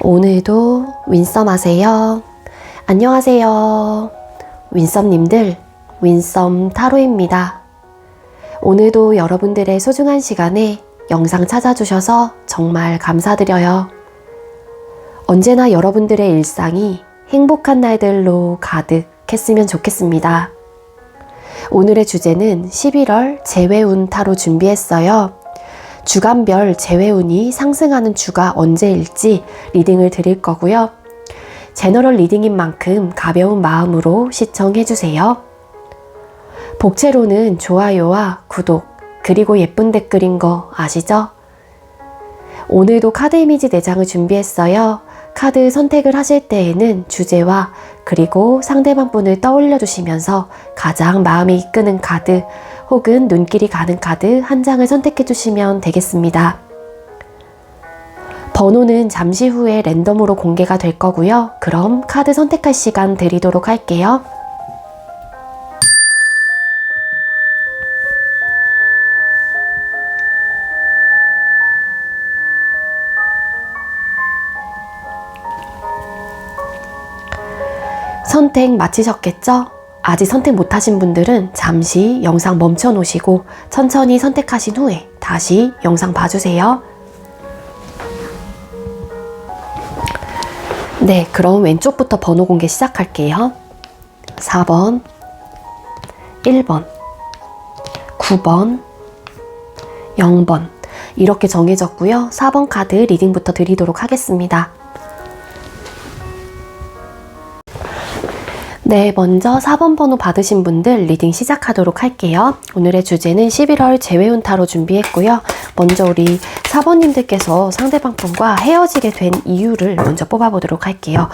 오늘도 윈썸 하세요. 안녕하세요. 윈썸님들, 윈썸 타로입니다. 오늘도 여러분들의 소중한 시간에 영상 찾아주셔서 정말 감사드려요. 언제나 여러분들의 일상이 행복한 날들로 가득했으면 좋겠습니다. 오늘의 주제는 11월 재회운 타로 준비했어요. 주간별 재회운이 상승하는 주가 언제일지 리딩을 드릴 거고요. 제너럴 리딩인 만큼 가벼운 마음으로 시청해주세요. 복채로는 좋아요와 구독, 그리고 예쁜 댓글인 거 아시죠? 오늘도 카드 이미지 4장을 준비했어요. 카드 선택을 하실 때에는 주제와 그리고 상대방 분을 떠올려 주시면서 가장 마음이 이끄는 카드 혹은 눈길이 가는 카드 한 장을 선택해 주시면 되겠습니다. 번호는 잠시 후에 랜덤으로 공개가 될 거고요. 그럼 카드 선택할 시간 드리도록 할게요. 선택 마치셨겠죠? 아직 선택 못하신 분들은 잠시 영상 멈춰 놓으시고 천천히 선택하신 후에 다시 영상 봐주세요. 네, 그럼 왼쪽부터 번호 공개 시작할게요. 4번, 1번, 9번, 0번 이렇게 정해졌고요. 4번 카드 리딩부터 드리도록 하겠습니다. 네, 먼저 4번 번호 받으신 분들 리딩 시작하도록 할게요. 오늘의 주제는 11월 재회운 타로 준비했고요. 먼저 우리 4번님들께서 상대방 분과 헤어지게 된 이유를 먼저 뽑아보도록 할게요.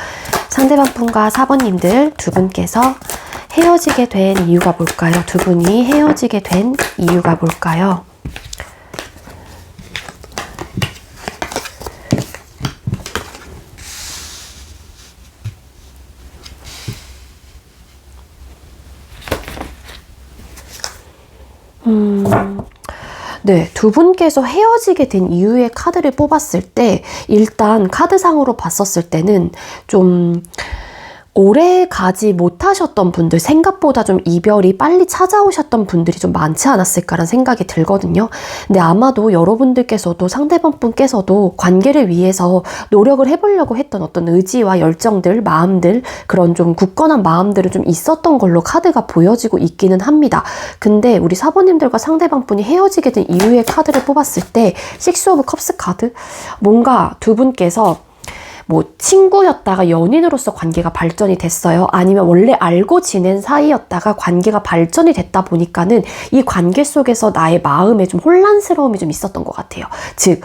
상대방 분과 4번님들 두 분께서 헤어지게 된 이유가 뭘까요? 두 분이 헤어지게 된 이유가 뭘까요? 네, 두 분께서 헤어지게 된 이유의 카드를 뽑았을 때 일단 카드상으로 봤었을 때는 좀 오래 가지 못하셨던 분들, 생각보다 좀 이별이 빨리 찾아오셨던 분들이 좀 많지 않았을까라는 생각이 들거든요. 근데 아마도 여러분들께서도 상대방 분께서도 관계를 위해서 노력을 해보려고 했던 어떤 의지와 열정들, 마음들, 그런 좀 굳건한 마음들은 좀 있었던 걸로 카드가 보여지고 있기는 합니다. 근데 우리 사모님들과 상대방 분이 헤어지게 된 이유의 카드를 뽑았을 때 식스 오브 컵스 카드? 뭔가 두 분께서 뭐 친구였다가 연인으로서 관계가 발전이 됐어요. 아니면 원래 알고 지낸 사이였다가 관계가 발전이 됐다 보니까는 이 관계 속에서 나의 마음에 좀 혼란스러움이 좀 있었던 것 같아요. 즉,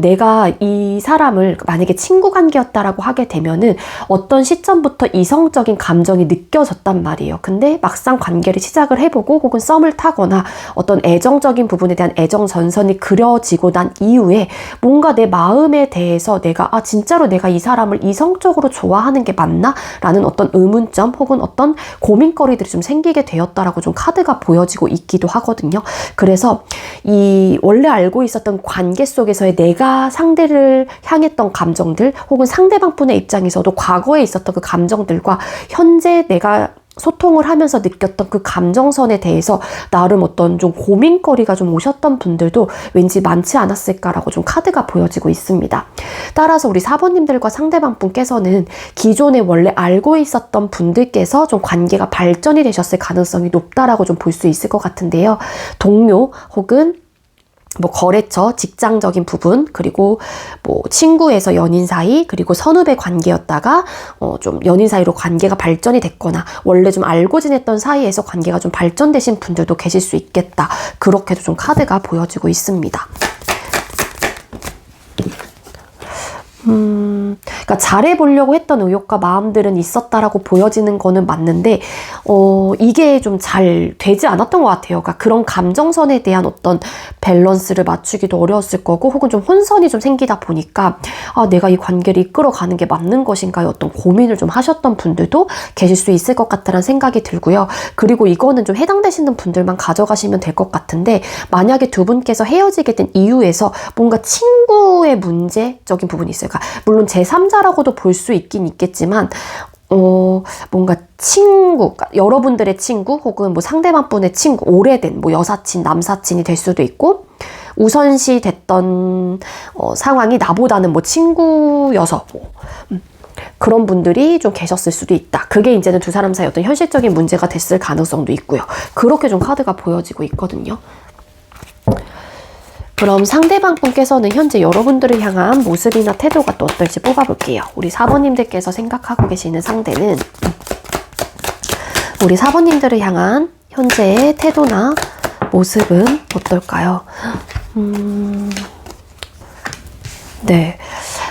내가 이 사람을 만약에 친구 관계였다라고 하게 되면은 어떤 시점부터 이성적인 감정이 느껴졌단 말이에요. 근데 막상 관계를 시작을 해보고 혹은 썸을 타거나 어떤 애정적인 부분에 대한 애정 전선이 그려지고 난 이후에 뭔가 내 마음에 대해서 내가 진짜로 내가 이 사람을 이성적으로 좋아하는 게 맞나? 라는 어떤 의문점 혹은 어떤 고민거리들이 좀 생기게 되었다라고 좀 카드가 보여지고 있기도 하거든요. 그래서 이 원래 알고 있었던 관계 속에서의 내가 상대를 향했던 감정들 혹은 상대방 분의 입장에서도 과거에 있었던 그 감정들과 현재 내가 소통을 하면서 느꼈던 그 감정선에 대해서 나름 어떤 좀 고민거리가 좀 오셨던 분들도 왠지 많지 않았을까라고 좀 카드가 보여지고 있습니다. 따라서 우리 4번님들과 상대방 분께서는 기존에 원래 알고 있었던 분들께서 좀 관계가 발전이 되셨을 가능성이 높다라고 좀 볼 수 있을 것 같은데요. 동료 혹은 뭐 거래처, 직장적인 부분, 그리고 뭐 친구에서 연인 사이, 그리고 선후배 관계였다가 좀 연인 사이로 관계가 발전이 됐거나 원래 좀 알고 지냈던 사이에서 관계가 좀 발전되신 분들도 계실 수 있겠다. 그렇게도 좀 카드가 보여지고 있습니다. 그러니까 잘해보려고 했던 의욕과 마음들은 있었다라고 보여지는 거는 맞는데 이게 좀 잘 되지 않았던 것 같아요. 그러니까 그런 감정선에 대한 어떤 밸런스를 맞추기도 어려웠을 거고 혹은 좀 혼선이 좀 생기다 보니까 내가 이 관계를 이끌어가는 게 맞는 것인가요? 어떤 고민을 좀 하셨던 분들도 계실 수 있을 것 같다는 생각이 들고요. 그리고 이거는 좀 해당되시는 분들만 가져가시면 될 것 같은데 만약에 두 분께서 헤어지게 된 이유에서 뭔가 친구의 문제적인 부분이 있어요. 그러니까 물론 제3자 피해자라고도 볼 수 있긴 있겠지만 뭔가 친구, 그러니까 여러분들의 친구 혹은 뭐 상대방 분의 친구, 오래된 뭐 여사친, 남사친이 될 수도 있고, 우선시 됐던 상황이 나보다는 뭐 친구여서 뭐, 그런 분들이 좀 계셨을 수도 있다. 그게 이제는 두 사람 사이 어떤 현실적인 문제가 됐을 가능성도 있고요. 그렇게 좀 카드가 보여지고 있거든요. 그럼 상대방 분께서는 현재 여러분들을 향한 모습이나 태도가 또 어떨지 뽑아볼게요. 우리 4번님들께서 생각하고 계시는 상대는 우리 4번님들을 향한 현재의 태도나 모습은 어떨까요?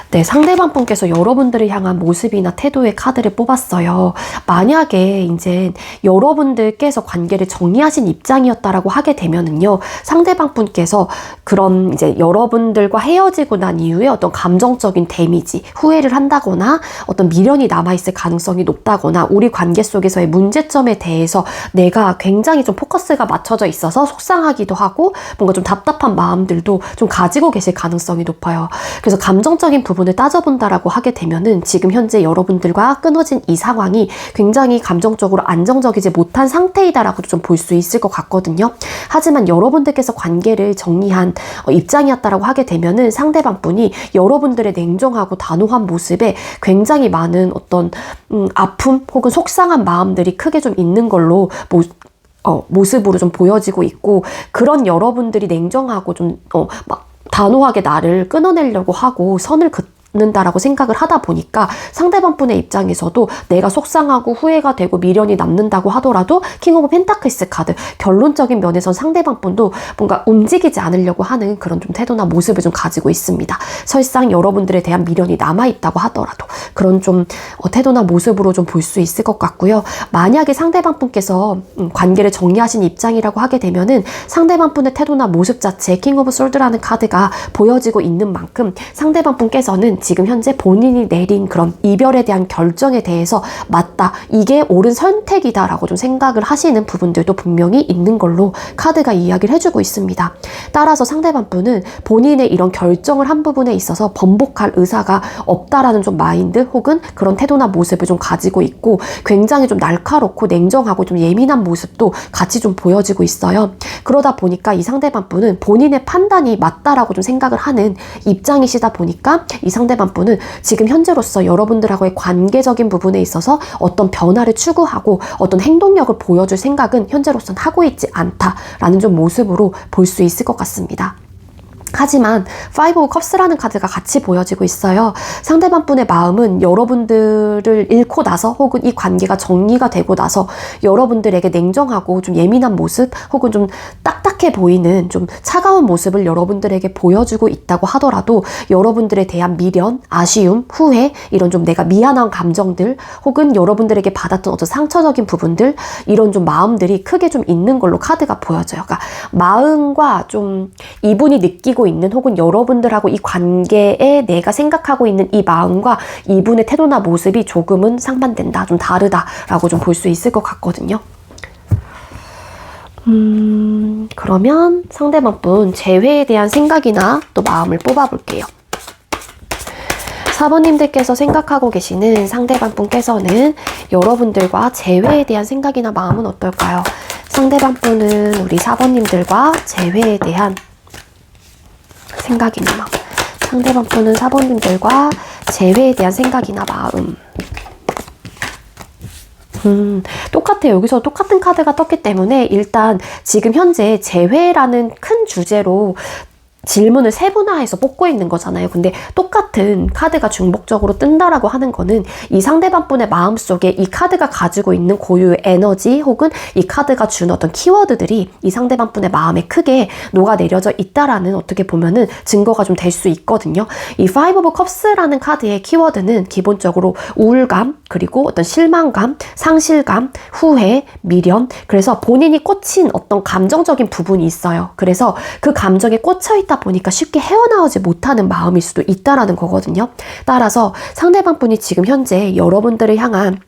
네, 상대방 분께서 여러분들을 향한 모습이나 태도의 카드를 뽑았어요. 만약에 이제 여러분들께서 관계를 정리하신 입장이었다라고 하게 되면은요, 상대방 분께서 그런 이제 여러분들과 헤어지고 난 이후에 어떤 감정적인 데미지, 후회를 한다거나 어떤 미련이 남아있을 가능성이 높다거나 우리 관계 속에서의 문제점에 대해서 내가 굉장히 좀 포커스가 맞춰져 있어서 속상하기도 하고 뭔가 좀 답답한 마음들도 좀 가지고 계실 가능성이 높아요. 그래서 감정적인 부분을 따져본다라고 하게 되면은 지금 현재 여러분들과 끊어진 이 상황이 굉장히 감정적으로 안정적이지 못한 상태이다라고도 좀 볼 수 있을 것 같거든요. 하지만 여러분들께서 관계를 정리한 입장이었다라고 하게 되면은 상대방 분이 여러분들의 냉정하고 단호한 모습에 굉장히 많은 어떤 아픔 혹은 속상한 마음들이 크게 좀 있는 걸로 모습으로 좀 보여지고 있고, 그런 여러분들이 냉정하고 좀 막 단호하게 나를 끊어내려고 하고 선을 긋는다라고 생각을 하다 보니까 상대방 분의 입장에서도 내가 속상하고 후회가 되고 미련이 남는다고 하더라도 킹 오브 펜타클스 카드, 결론적인 면에선 상대방 분도 뭔가 움직이지 않으려고 하는 그런 좀 태도나 모습을 좀 가지고 있습니다. 설상 여러분들에 대한 미련이 남아있다고 하더라도 그런 좀 태도나 모습으로 좀 볼 수 있을 것 같고요. 만약에 상대방 분께서 관계를 정리하신 입장이라고 하게 되면은 상대방 분의 태도나 모습 자체에 킹 오브 솔드라는 카드가 보여지고 있는 만큼 상대방 분께서는 지금 현재 본인이 내린 그런 이별에 대한 결정에 대해서 맞다, 이게 옳은 선택이다라고 좀 생각을 하시는 부분들도 분명히 있는 걸로 카드가 이야기를 해주고 있습니다. 따라서 상대방 분은 본인의 이런 결정을 한 부분에 있어서 번복할 의사가 없다라는 좀 마인드 혹은 그런 태도나 모습을 좀 가지고 있고, 굉장히 좀 날카롭고 냉정하고 좀 예민한 모습도 같이 좀 보여지고 있어요. 그러다 보니까 이 상대방 분은 본인의 판단이 맞다라고 좀 생각을 하는 입장이시다 보니까 이 상대방 분은 지금 현재로서 여러분들하고의 관계적인 부분에 있어서 어떤 변화를 추구하고 어떤 행동력을 보여줄 생각은 현재로서는 하고 있지 않다라는 좀 모습으로 볼 수 있을 것 같습니다. 하지만 파이브 오브 컵스라는 카드가 같이 보여지고 있어요. 상대방 분의 마음은 여러분들을 잃고 나서 혹은 이 관계가 정리가 되고 나서 여러분들에게 냉정하고 좀 예민한 모습 혹은 좀 딱딱해 보이는 좀 차가운 모습을 여러분들에게 보여주고 있다고 하더라도 여러분들에 대한 미련, 아쉬움, 후회, 이런 좀 내가 미안한 감정들 혹은 여러분들에게 받았던 어떤 상처적인 부분들, 이런 좀 마음들이 크게 좀 있는 걸로 카드가 보여져요. 그러니까 마음과 좀 이분이 느끼고 있는 혹은 여러분들하고 이 관계에 내가 생각하고 있는 이 마음과 이분의 태도나 모습이 조금은 상반된다, 좀 다르다라고 좀 볼 수 있을 것 같거든요. 그러면 상대방 분 재회에 대한 생각이나 또 마음을 뽑아볼게요. 4번님들께서 생각하고 계시는 상대방 분께서는 여러분들과 재회에 대한 생각이나 마음은 어떨까요? 상대방 분은 우리 4번님들과 재회에 대한 생각이나 마음, 상대방 분은 4번님들과 재회에 대한 생각이나 마음. 똑같아요. 여기서 똑같은 카드가 떴기 때문에 일단 지금 현재 재회라는 큰 주제로 질문을 세분화해서 뽑고 있는 거잖아요. 근데 똑같은 카드가 중복적으로 뜬다라고 하는 거는 이 상대방 분의 마음속에 이 카드가 가지고 있는 고유의 에너지 혹은 이 카드가 준 어떤 키워드들이 이 상대방 분의 마음에 크게 녹아내려져 있다라는 어떻게 보면은 증거가 좀 될 수 있거든요. 이 Five of Cups라는 카드의 키워드는 기본적으로 우울감, 그리고 어떤 실망감, 상실감, 후회, 미련, 그래서 본인이 꽂힌 어떤 감정적인 부분이 있어요. 그래서 그 감정에 꽂혀있다 보니까 쉽게 헤어나오지 못하는 마음일 수도 있다라는 거거든요. 따라서 상대방 분이 지금 현재 여러분들을 향한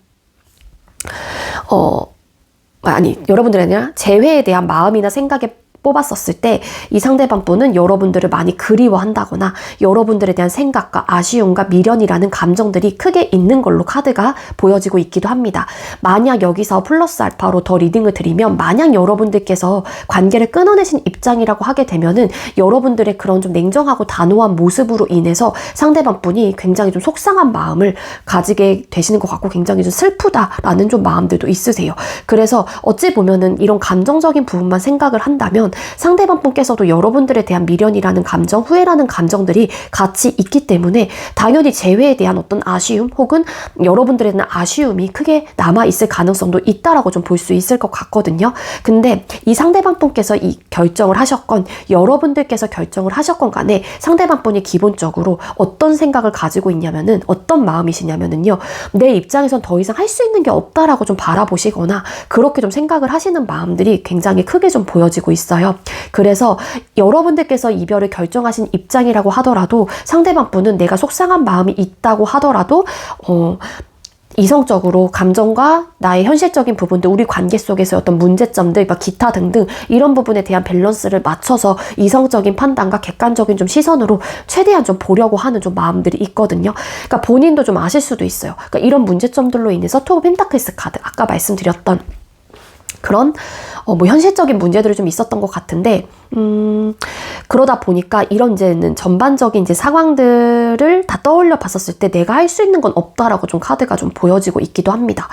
여러분들이 아니라 재회에 대한 마음이나 생각에 뽑았었을 때 이 상대방 분은 여러분들을 많이 그리워한다거나 여러분들에 대한 생각과 아쉬움과 미련이라는 감정들이 크게 있는 걸로 카드가 보여지고 있기도 합니다. 만약 여기서 플러스 알파로 더 리딩을 드리면 만약 여러분들께서 관계를 끊어내신 입장이라고 하게 되면은 여러분들의 그런 좀 냉정하고 단호한 모습으로 인해서 상대방 분이 굉장히 좀 속상한 마음을 가지게 되시는 것 같고 굉장히 좀 슬프다라는 좀 마음들도 있으세요. 그래서 어찌 보면은 이런 감정적인 부분만 생각을 한다면 상대방 분께서도 여러분들에 대한 미련이라는 감정, 후회라는 감정들이 같이 있기 때문에 당연히 재회에 대한 어떤 아쉬움 혹은 여러분들에 대한 아쉬움이 크게 남아있을 가능성도 있다라고 좀 볼 수 있을 것 같거든요. 근데 이 상대방 분께서 이 결정을 하셨건 여러분들께서 결정을 하셨건 간에 상대방 분이 기본적으로 어떤 생각을 가지고 있냐면은 어떤 마음이시냐면은요. 내 입장에선 더 이상 할 수 있는 게 없다라고 좀 바라보시거나 그렇게 좀 생각을 하시는 마음들이 굉장히 크게 좀 보여지고 있어요. 그래서 여러분들께서 이별을 결정하신 입장이라고 하더라도 상대방 분은 내가 속상한 마음이 있다고 하더라도 이성적으로 감정과 나의 현실적인 부분들, 우리 관계 속에서 어떤 문제점들, 기타 등등 이런 부분에 대한 밸런스를 맞춰서 이성적인 판단과 객관적인 좀 시선으로 최대한 좀 보려고 하는 좀 마음들이 있거든요. 그러니까 본인도 좀 아실 수도 있어요. 그러니까 이런 문제점들로 인해서 투 오브 펜타클스 카드, 아까 말씀드렸던 그런 현실적인 문제들이 좀 있었던 것 같은데 그러다 보니까 이런 이제는 전반적인 이제 상황들을 다 떠올려 봤었을 때 내가 할 수 있는 건 없다라고 좀 카드가 좀 보여지고 있기도 합니다.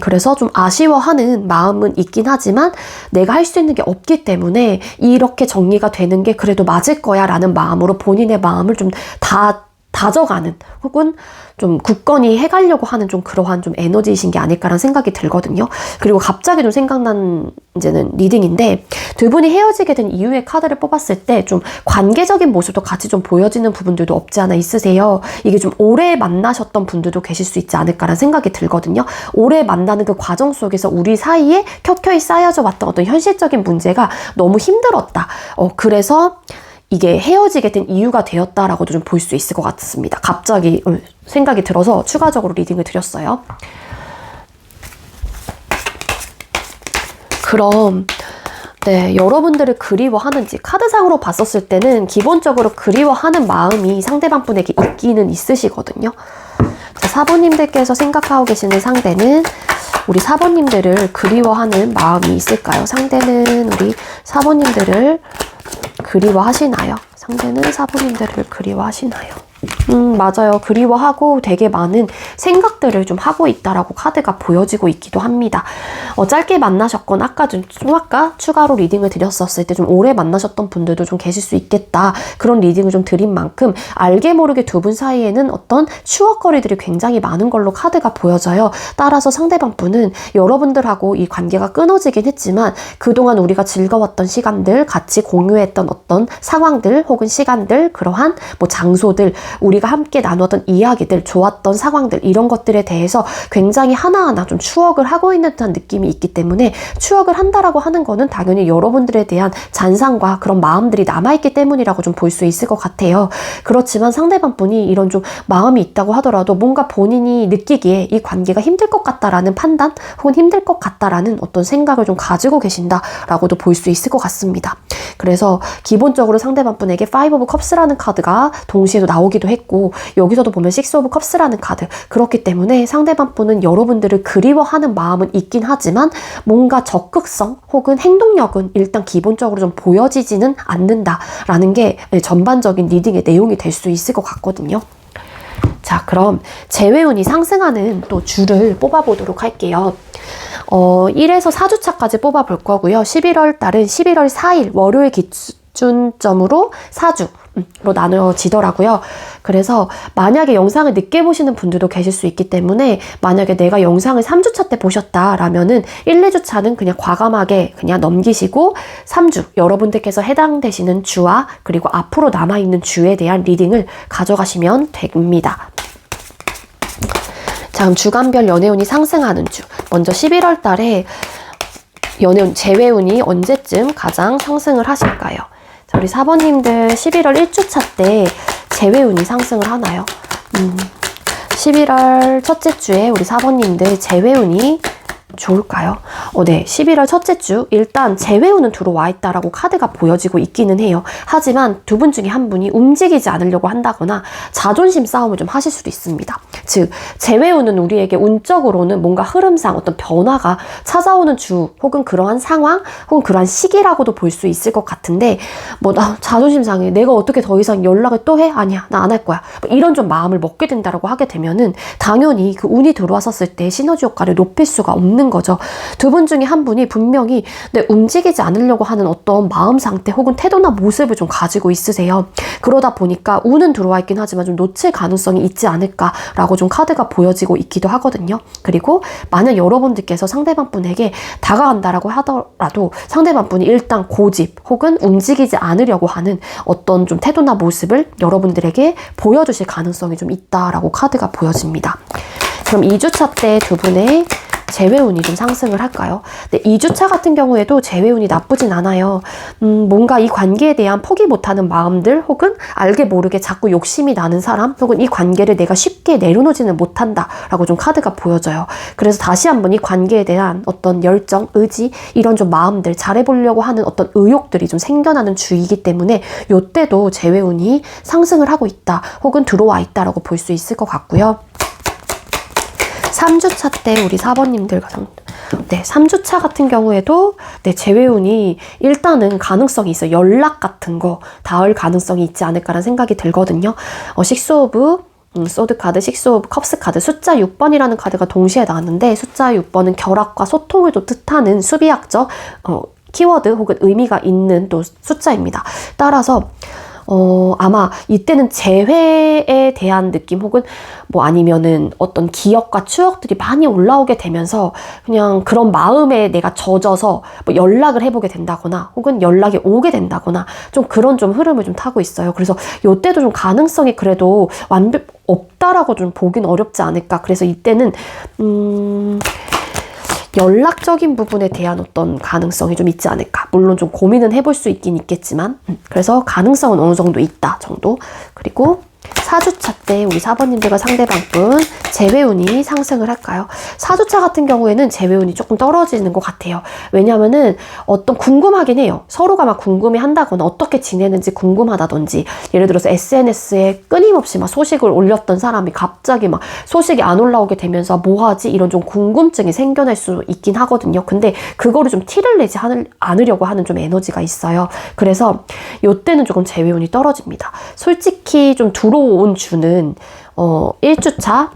그래서 좀 아쉬워하는 마음은 있긴 하지만 내가 할 수 있는 게 없기 때문에 이렇게 정리가 되는 게 그래도 맞을 거야 라는 마음으로 본인의 마음을 좀 다져가는 혹은 좀 굳건히 해가려고 하는 좀 그러한 좀 에너지이신 게 아닐까라는 생각이 들거든요. 그리고 갑자기 좀 생각난 이제는 리딩인데 두 분이 헤어지게 된 이유의 카드를 뽑았을 때 좀 관계적인 모습도 같이 좀 보여지는 부분들도 없지 않아 있으세요. 이게 좀 오래 만나셨던 분들도 계실 수 있지 않을까라는 생각이 들거든요. 오래 만나는 그 과정 속에서 우리 사이에 켜켜이 쌓여져 왔던 어떤 현실적인 문제가 너무 힘들었다. 그래서 이게 헤어지게 된 이유가 되었다라고도 좀 볼 수 있을 것 같습니다. 갑자기 생각이 들어서 추가적으로 리딩을 드렸어요. 그럼 여러분들을 그리워하는지 카드상으로 봤었을 때는 기본적으로 그리워하는 마음이 상대방 분에게 있기는 있으시거든요. 자, 사부님들께서 생각하고 계시는 상대는 우리 사부님들을 그리워하는 마음이 있을까요? 상대는 우리 사부님들을 그리워하시나요? 상대는 사부님들을 그리워하시나요? 맞아요. 그리워하고 되게 많은 생각들을 좀 하고 있다라고 카드가 보여지고 있기도 합니다. 짧게 만나셨건 아까 추가로 리딩을 드렸었을 때 좀 오래 만나셨던 분들도 좀 계실 수 있겠다. 그런 리딩을 좀 드린 만큼 알게 모르게 두 분 사이에는 어떤 추억거리들이 굉장히 많은 걸로 카드가 보여져요. 따라서 상대방 분은 여러분들하고 이 관계가 끊어지긴 했지만 그동안 우리가 즐거웠던 시간들, 같이 공유했던 어떤 상황들 혹은 시간들, 그러한 장소들, 우리가 함께 나누었던 이야기들, 좋았던 상황들 이런 것들에 대해서 굉장히 하나하나 좀 추억을 하고 있는 듯한 느낌이 있기 때문에 추억을 한다라고 하는 거는 당연히 여러분들에 대한 잔상과 그런 마음들이 남아있기 때문이라고 좀 볼 수 있을 것 같아요. 그렇지만 상대방 분이 이런 좀 마음이 있다고 하더라도 뭔가 본인이 느끼기에 이 관계가 힘들 것 같다라는 판단 혹은 힘들 것 같다라는 어떤 생각을 좀 가지고 계신다라고도 볼 수 있을 것 같습니다. 그래서 기본적으로 상대방 분에게 5 오브 컵스라는 카드가 동시에도 나오기도 했고 여기서도 보면 6 오브 컵스라는 카드, 그렇기 때문에 상대방 분은 여러분들을 그리워하는 마음은 있긴 하지만 뭔가 적극성 혹은 행동력은 일단 기본적으로 좀 보여지지는 않는다라는 게 전반적인 리딩의 내용이 될 수 있을 것 같거든요. 자, 그럼 재회운이 상승하는 또 주를 뽑아보도록 할게요. 1에서 4주차까지 뽑아볼 거고요. 11월 달은 11월 4일 월요일 기준점으로 4주로 나눠지더라고요. 그래서 만약에 영상을 늦게 보시는 분들도 계실 수 있기 때문에 만약에 내가 영상을 3주차 때 보셨다라면은 1, 2주차는 그냥 과감하게 그냥 넘기시고 3주, 여러분들께서 해당되시는 주와 그리고 앞으로 남아있는 주에 대한 리딩을 가져가시면 됩니다. 자, 그럼 주간별 연애운이 상승하는 주. 먼저 11월 달에 연애운, 재회운이 언제쯤 가장 상승을 하실까요? 자, 우리 4번님들 11월 1주차 때 재회운이 상승을 하나요? 11월 첫째 주에 우리 4번님들 재회운이 좋을까요? 네. 11월 첫째 주 일단 재회운은 들어와 있다라고 카드가 보여지고 있기는 해요. 하지만 두 분 중에 한 분이 움직이지 않으려고 한다거나 자존심 싸움을 좀 하실 수도 있습니다. 즉 재회운은 우리에게 운적으로는 뭔가 흐름상 어떤 변화가 찾아오는 주 혹은 그러한 상황 혹은 그러한 시기라고도 볼 수 있을 것 같은데 나 자존심 상해. 내가 어떻게 더 이상 연락을 또 해? 아니야. 나 안 할 거야. 이런 좀 마음을 먹게 된다라고 하게 되면은 당연히 그 운이 들어왔었을 때 시너지 효과를 높일 수가 없는 거죠. 두 분 중에 한 분이 분명히 움직이지 않으려고 하는 어떤 마음 상태 혹은 태도나 모습을 좀 가지고 있으세요. 그러다 보니까 운은 들어와 있긴 하지만 좀 놓칠 가능성이 있지 않을까라고 좀 카드가 보여지고 있기도 하거든요. 그리고 만약 여러분들께서 상대방 분에게 다가간다라고 하더라도 상대방 분이 일단 고집 혹은 움직이지 않으려고 하는 어떤 좀 태도나 모습을 여러분들에게 보여주실 가능성이 좀 있다라고 카드가 보여집니다. 그럼 2주차 때 두 분의 재회운이 좀 상승을 할까요? 네, 2주차 같은 경우에도 재회운이 나쁘진 않아요. 뭔가 이 관계에 대한 포기 못하는 마음들 혹은 알게 모르게 자꾸 욕심이 나는 사람 혹은 이 관계를 내가 쉽게 내려놓지는 못한다 라고 좀 카드가 보여져요. 그래서 다시 한번 이 관계에 대한 어떤 열정, 의지 이런 좀 마음들 잘해보려고 하는 어떤 의욕들이 좀 생겨나는 주이기 때문에 이때도 재회운이 상승을 하고 있다 혹은 들어와 있다라고 볼 수 있을 것 같고요. 3주차 때 우리 4번님들과 3주차 같은 경우에도 재회운이 일단은 가능성이 있어요. 연락 같은 거 닿을 가능성이 있지 않을까라는 생각이 들거든요. 식스 오브 소드 카드, 식스 오브 컵스 카드, 숫자 6번이라는 카드가 동시에 나왔는데 숫자 6번은 결합과 소통을 또 뜻하는 수비학적 키워드 혹은 의미가 있는 또 숫자입니다. 따라서 아마 이때는 재회에 대한 느낌 혹은 아니면은 어떤 기억과 추억들이 많이 올라오게 되면서 그냥 그런 마음에 내가 젖어서 연락을 해보게 된다거나 혹은 연락이 오게 된다거나 좀 그런 좀 흐름을 좀 타고 있어요. 그래서 이때도 좀 가능성이 그래도 완벽 없다라고 좀 보긴 어렵지 않을까. 그래서 이때는 연락적인 부분에 대한 어떤 가능성이 좀 있지 않을까. 물론 좀 고민은 해볼 수 있긴 있겠지만 그래서 가능성은 어느 정도 있다 정도. 그리고 4주차 때 우리 4번님들과 상대방분 재회운이 상승을 할까요? 4주차 같은 경우에는 재회운이 조금 떨어지는 것 같아요. 왜냐면은 어떤 궁금하긴 해요. 서로가 막 궁금해 한다거나 어떻게 지내는지 궁금하다든지 예를 들어서 SNS에 끊임없이 막 소식을 올렸던 사람이 갑자기 막 소식이 안 올라오게 되면서 뭐하지? 이런 좀 궁금증이 생겨날 수 있긴 하거든요. 근데 그거를 좀 티를 내지 않으려고 하는 좀 에너지가 있어요. 그래서 이때는 조금 재회운이 떨어집니다. 솔직히 좀 들어온 주는 1주차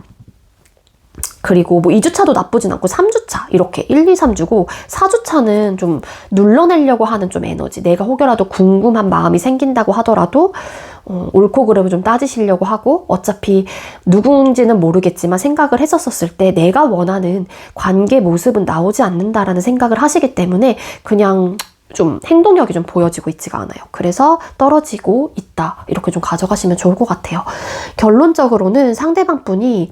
그리고 2주차도 나쁘진 않고 3주차 이렇게 1, 2, 3주고 4주차는 좀 눌러내려고 하는 좀 에너지 내가 혹여라도 궁금한 마음이 생긴다고 하더라도 옳고 그름을 좀 따지시려고 하고 어차피 누군지는 모르겠지만 생각을 했었을 때 내가 원하는 관계 모습은 나오지 않는다라는 생각을 하시기 때문에 그냥 좀 행동력이 좀 보여지고 있지가 않아요. 그래서 떨어지고 있다 이렇게 좀 가져가시면 좋을 것 같아요. 결론적으로는 상대방 분이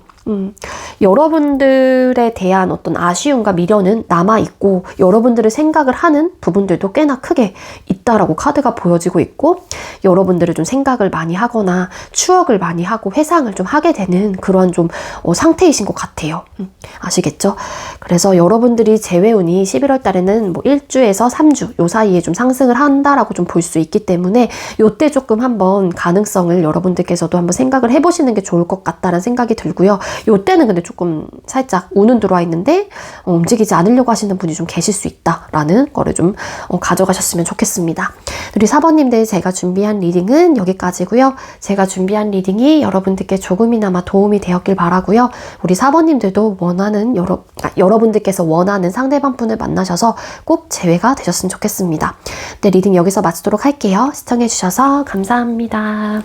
여러분들에 대한 어떤 아쉬움과 미련은 남아있고 여러분들의 생각을 하는 부분들도 꽤나 크게 있다라고 카드가 보여지고 있고 여러분들을 좀 생각을 많이 하거나 추억을 많이 하고 회상을 좀 하게 되는 그러한 좀 상태이신 것 같아요. 아시겠죠? 그래서 여러분들이 재회운이 11월 달에는 1주에서 3주 요 사이에 좀 상승을 한다라고 좀 볼 수 있기 때문에 요때 조금 한번 가능성을 여러분들께서도 한번 생각을 해보시는 게 좋을 것 같다라는 생각이 들고요. 요때는 근데 조금 살짝 운은 들어와 있는데 움직이지 않으려고 하시는 분이 좀 계실 수 있다라는 거를 좀 가져가셨으면 좋겠습니다. 우리 4번님들 제가 준비한 리딩은 여기까지고요. 제가 준비한 리딩이 여러분들께 조금이나마 도움이 되었길 바라고요. 우리 4번님들도 여러분들께서 원하는 상대방 분을 만나셔서 꼭 재회가 되셨으면 좋겠습니다. 네, 리딩 여기서 마치도록 할게요. 시청해주셔서 감사합니다.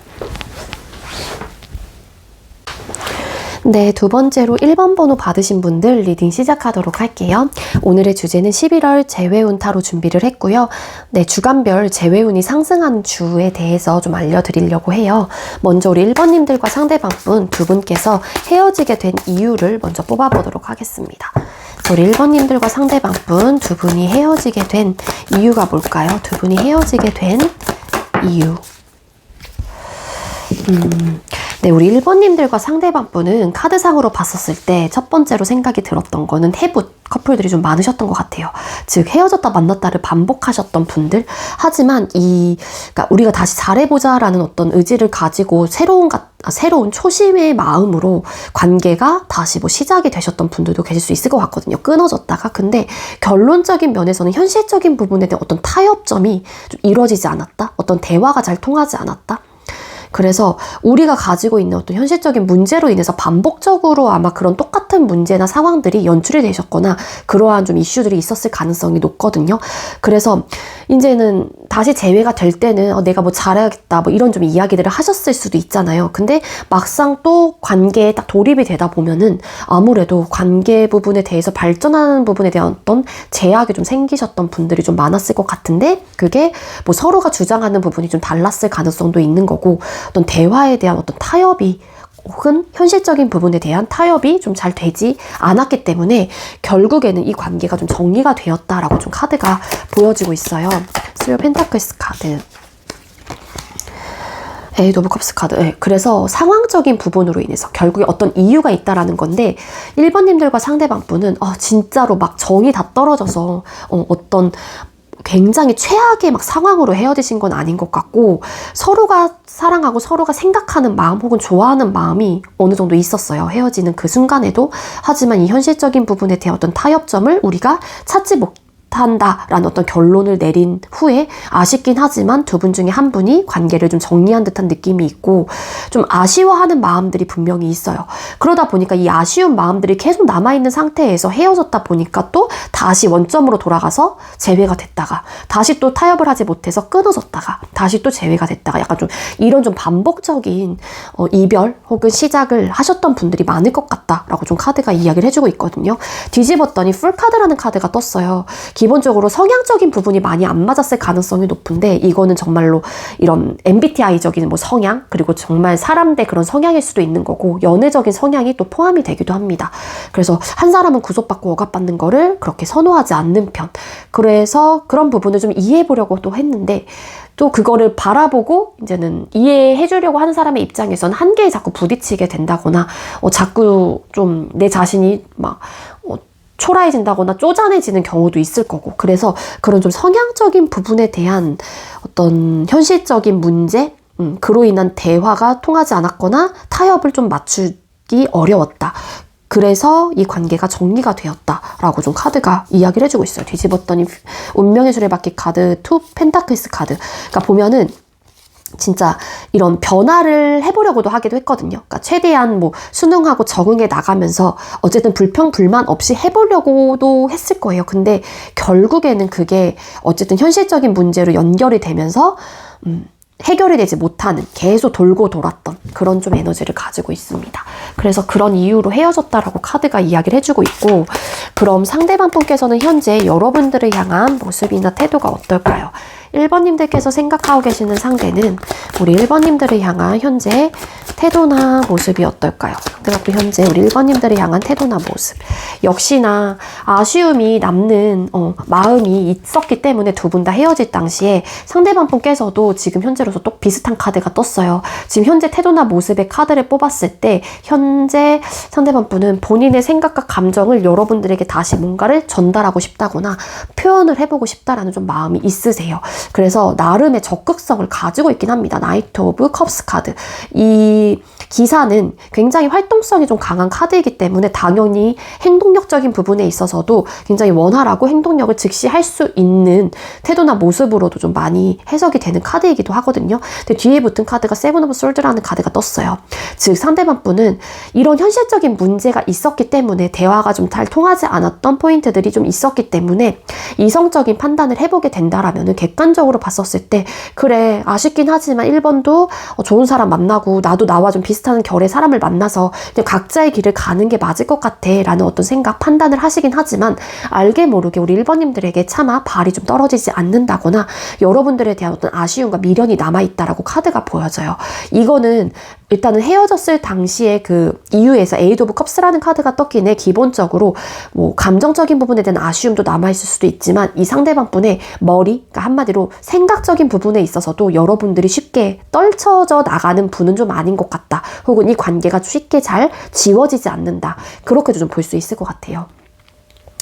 네, 두 번째로 1번 번호 받으신 분들 리딩 시작하도록 할게요. 오늘의 주제는 11월 재회운 타로 준비를 했고요. 네, 주간별 재회운이 상승한 주에 대해서 좀 알려드리려고 해요. 먼저 우리 1번님들과 상대방분 두 분께서 헤어지게 된 이유를 먼저 뽑아보도록 하겠습니다. 우리 1번님들과 상대방분 두 분이 헤어지게 된 이유가 뭘까요? 두 분이 헤어지게 된 이유. 네, 우리 1번님들과 상대방분은 카드상으로 봤었을 때 첫 번째로 생각이 들었던 거는 해붓 커플들이 좀 많으셨던 것 같아요. 즉 헤어졌다 만났다를 반복하셨던 분들. 하지만 그러니까 우리가 다시 잘해보자라는 어떤 의지를 가지고 새로운 초심의 마음으로 관계가 다시 뭐 시작이 되셨던 분들도 계실 수 있을 것 같거든요. 끊어졌다가. 근데 결론적인 면에서는 현실적인 부분에 대한 어떤 타협점이 좀 이루어지지 않았다. 어떤 대화가 잘 통하지 않았다. 그래서 우리가 가지고 있는 어떤 현실적인 문제로 인해서 반복적으로 아마 그런 똑같은 문제나 상황들이 연출이 되셨거나 그러한 좀 이슈들이 있었을 가능성이 높거든요. 그래서 이제는 다시 재회가 될 때는 내가 뭐 잘해야겠다 뭐 이런 좀 이야기들을 하셨을 수도 있잖아요. 근데 막상 또 관계에 딱 돌입이 되다 보면은 아무래도 관계 부분에 대해서 발전하는 부분에 대한 어떤 제약이 좀 생기셨던 분들이 좀 많았을 것 같은데 그게 뭐 서로가 주장하는 부분이 좀 달랐을 가능성도 있는 거고 어떤 대화에 대한 어떤 타협이 혹은 현실적인 부분에 대한 타협이 좀 잘 되지 않았기 때문에 결국에는 이 관계가 좀 정리가 되었다라고 좀 카드가 보여지고 있어요. 스리 오브 펜타클스 카드. 에이드 오브 컵스 카드. 네, 그래서 상황적인 부분으로 인해서 결국에 어떤 이유가 있다라는 건데 1번님들과 상대방분은 진짜로 막 정이 다 떨어져서 어떤 굉장히 최악의 막 상황으로 헤어지신 건 아닌 것 같고 서로가 사랑하고 서로가 생각하는 마음 혹은 좋아하는 마음이 어느 정도 있었어요. 헤어지는 그 순간에도. 하지만 이 현실적인 부분에 대한 어떤 타협점을 우리가 찾지 못한다라는 어떤 결론을 내린 후에 아쉽긴 하지만 두 분 중에 한 분이 관계를 좀 정리한 듯한 느낌이 있고 좀 아쉬워하는 마음들이 분명히 있어요. 그러다 보니까 이 아쉬운 마음들이 계속 남아있는 상태에서 헤어졌다 보니까 또 다시 원점으로 돌아가서 재회가 됐다가 다시 또 타협을 하지 못해서 끊어졌다가 다시 또 재회가 됐다가 약간 좀 이런 좀 반복적인 이별 혹은 시작을 하셨던 분들이 많을 것 같다라고 좀 카드가 이야기를 해주고 있거든요. 뒤집었더니 풀카드라는 카드가 떴어요. 기본적으로 성향적인 부분이 많이 안 맞았을 가능성이 높은데 이거는 정말로 이런 MBTI적인 뭐 성향 그리고 정말 사람 대 그런 성향일 수도 있는 거고 연애적인 성향이 또 포함이 되기도 합니다. 그래서 한 사람은 구속받고 억압받는 거를 그렇게 선호하지 않는 편. 그래서 그런 부분을 좀 이해해 보려고 또 했는데 또 그거를 바라보고 이제는 이해해 주려고 하는 사람의 입장에서는 한계에 자꾸 부딪히게 된다거나 자꾸 좀 내 자신이 막 초라해진다거나 쪼잔해지는 경우도 있을 거고 그래서 그런 좀 성향적인 부분에 대한 어떤 현실적인 문제 그로 인한 대화가 통하지 않았거나 타협을 좀 맞추기 어려웠다. 그래서 이 관계가 정리가 되었다라고 좀 카드가 이야기를 해주고 있어요. 뒤집었더니 운명의 수레바퀴 카드, 투 펜타클스 카드. 그러니까 보면은 진짜 이런 변화를 해보려고도 하기도 했거든요. 그러니까 최대한 뭐 순응하고 적응해 나가면서 어쨌든 불평불만 없이 해보려고도 했을 거예요. 근데 결국에는 그게 어쨌든 현실적인 문제로 연결이 되면서 해결이 되지 못하는 계속 돌고 돌았던 그런 좀 에너지를 가지고 있습니다. 그래서 그런 이유로 헤어졌다라고 카드가 이야기를 해주고 있고 그럼 상대방 분께서는 현재 여러분들을 향한 모습이나 태도가 어떨까요? 1번님들께서 생각하고 계시는 상대는 우리 1번님들을 향한 현재 태도나 모습이 어떨까요? 상대방도 현재 우리 1번님들을 향한 태도나 모습. 역시나 아쉬움이 남는 마음이 있었기 때문에 두 분 다 헤어질 당시에 상대방 분께서도 지금 현재로서 또 비슷한 카드가 떴어요. 지금 현재 태도나 모습의 카드를 뽑았을 때 현재 상대방 분은 본인의 생각과 감정을 여러분들에게 다시 뭔가를 전달하고 싶다거나 표현을 해보고 싶다라는 좀 마음이 있으세요. 그래서 나름의 적극성을 가지고 있긴 합니다. 나이트 오브 컵스 카드. 이 기사는 굉장히 활동성이 좀 강한 카드이기 때문에 당연히 행동력적인 부분에 있어서도 굉장히 원활하고 행동력을 즉시 할 수 있는 태도나 모습으로도 좀 많이 해석이 되는 카드이기도 하거든요. 근데 뒤에 붙은 카드가 세븐 오브 솔드라는 카드가 떴어요. 즉 상대방 분은 이런 현실적인 문제가 있었기 때문에 대화가 좀 잘 통하지 않았던 포인트들이 좀 있었기 때문에 이성적인 판단을 해보게 된다라면 객관적으로 봤었을 때 그래 아쉽긴 하지만 1번도 좋은 사람 만나고 나도 나와 좀 비슷한 결의 사람을 만나서 그냥 각자의 길을 가는 게 맞을 것 같아 라는 어떤 생각 판단을 하시긴 하지만 알게 모르게 우리 1번님들에게 차마 발이 좀 떨어지지 않는다거나 여러분들에 대한 어떤 아쉬움과 미련이 남아있다라고 카드가 보여져요. 이거는 일단은 헤어졌을 당시에 그 이유에서 에이드 오브 컵스라는 카드가 떴긴 해. 기본적으로 뭐 감정적인 부분에 대한 아쉬움도 남아있을 수도 있지만 이 상대방분의 머리, 그러니까 한마디로 생각적인 부분에 있어서도 여러분들이 쉽게 떨쳐져 나가는 분은 좀 아닌 것 같다. 혹은 이 관계가 쉽게 잘 지워지지 않는다. 그렇게도 좀 볼 수 있을 것 같아요.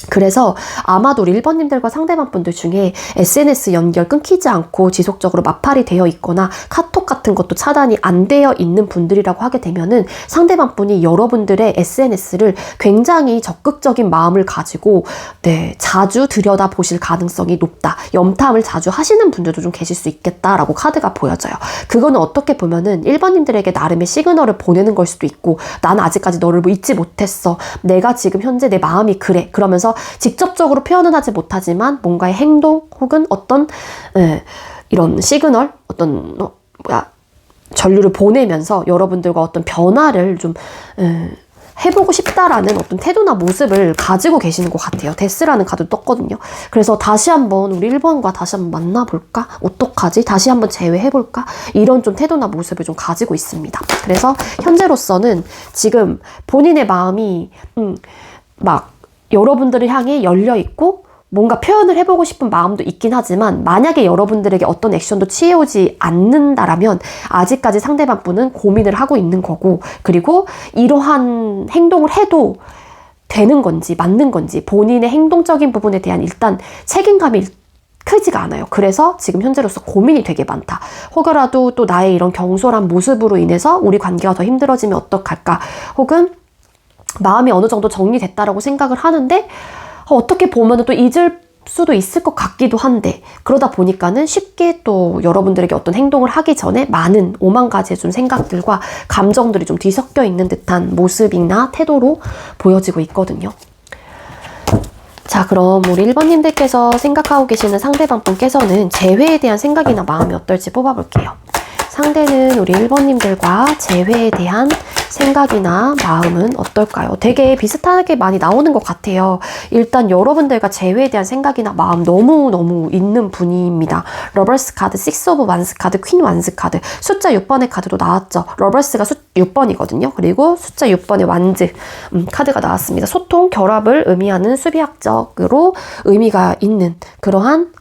그래서 아마도 우리 1번님들과 상대방 분들 중에 SNS 연결 끊기지 않고 지속적으로 마팔이 되어 있거나 카톡 같은 것도 차단이 안 되어 있는 분들이라고 하게 되면은 상대방 분이 여러분들의 SNS를 굉장히 적극적인 마음을 가지고 자주 들여다보실 가능성이 높다. 염탐을 자주 하시는 분들도 좀 계실 수 있겠다라고 카드가 보여져요. 그거는 어떻게 보면은 1번님들에게 나름의 시그널을 보내는 걸 수도 있고, 나는 아직까지 너를 뭐 잊지 못했어. 내가 지금 현재 내 마음이 그래. 그러면서 직접적으로 표현은 하지 못하지만 뭔가의 행동 혹은 어떤 이런 시그널, 어떤 전류를 보내면서 여러분들과 어떤 변화를 좀 해보고 싶다라는 어떤 태도나 모습을 가지고 계시는 것 같아요. 데스라는 카드 떴거든요. 그래서 다시 한번 우리 1번과 다시 한번 만나볼까? 어떡하지? 다시 한번 재회해볼까? 이런 좀 태도나 모습을 좀 가지고 있습니다. 그래서 현재로서는 지금 본인의 마음이 막 여러분들을 향해 열려있고 뭔가 표현을 해보고 싶은 마음도 있긴 하지만, 만약에 여러분들에게 어떤 액션도 취해오지 않는다라면 아직까지 상대방 분은 고민을 하고 있는 거고, 그리고 이러한 행동을 해도 되는 건지 맞는 건지 본인의 행동적인 부분에 대한 일단 책임감이 크지가 않아요. 그래서 지금 현재로서 고민이 되게 많다. 혹여라도 또 나의 이런 경솔한 모습으로 인해서 우리 관계가 더 힘들어지면 어떡할까? 혹은 마음이 어느 정도 정리됐다라고 생각을 하는데 어떻게 보면 또 잊을 수도 있을 것 같기도 한데, 그러다 보니까는 쉽게 또 여러분들에게 어떤 행동을 하기 전에 많은 오만 가지의 좀 생각들과 감정들이 좀 뒤섞여 있는 듯한 모습이나 태도로 보여지고 있거든요. 자, 그럼 우리 1번님들께서 생각하고 계시는 상대방 분께서는 재회에 대한 생각이나 마음이 어떨지 뽑아볼게요. 상대는 우리 1번님들과 재회에 대한 생각이나 마음은 어떨까요? 되게 비슷하게 많이 나오는 것 같아요. 일단 여러분들과 재회에 대한 생각이나 마음 너무너무 있는 분입니다. 러버스 카드, 6 오브 완스 카드, 퀸 완스 카드, 숫자 6번의 카드도 나왔죠. 러버스가 6번이거든요. 그리고 숫자 6번의 완즈 카드가 나왔습니다. 소통, 결합을 의미하는 수비학적으로 의미가 있는 그러한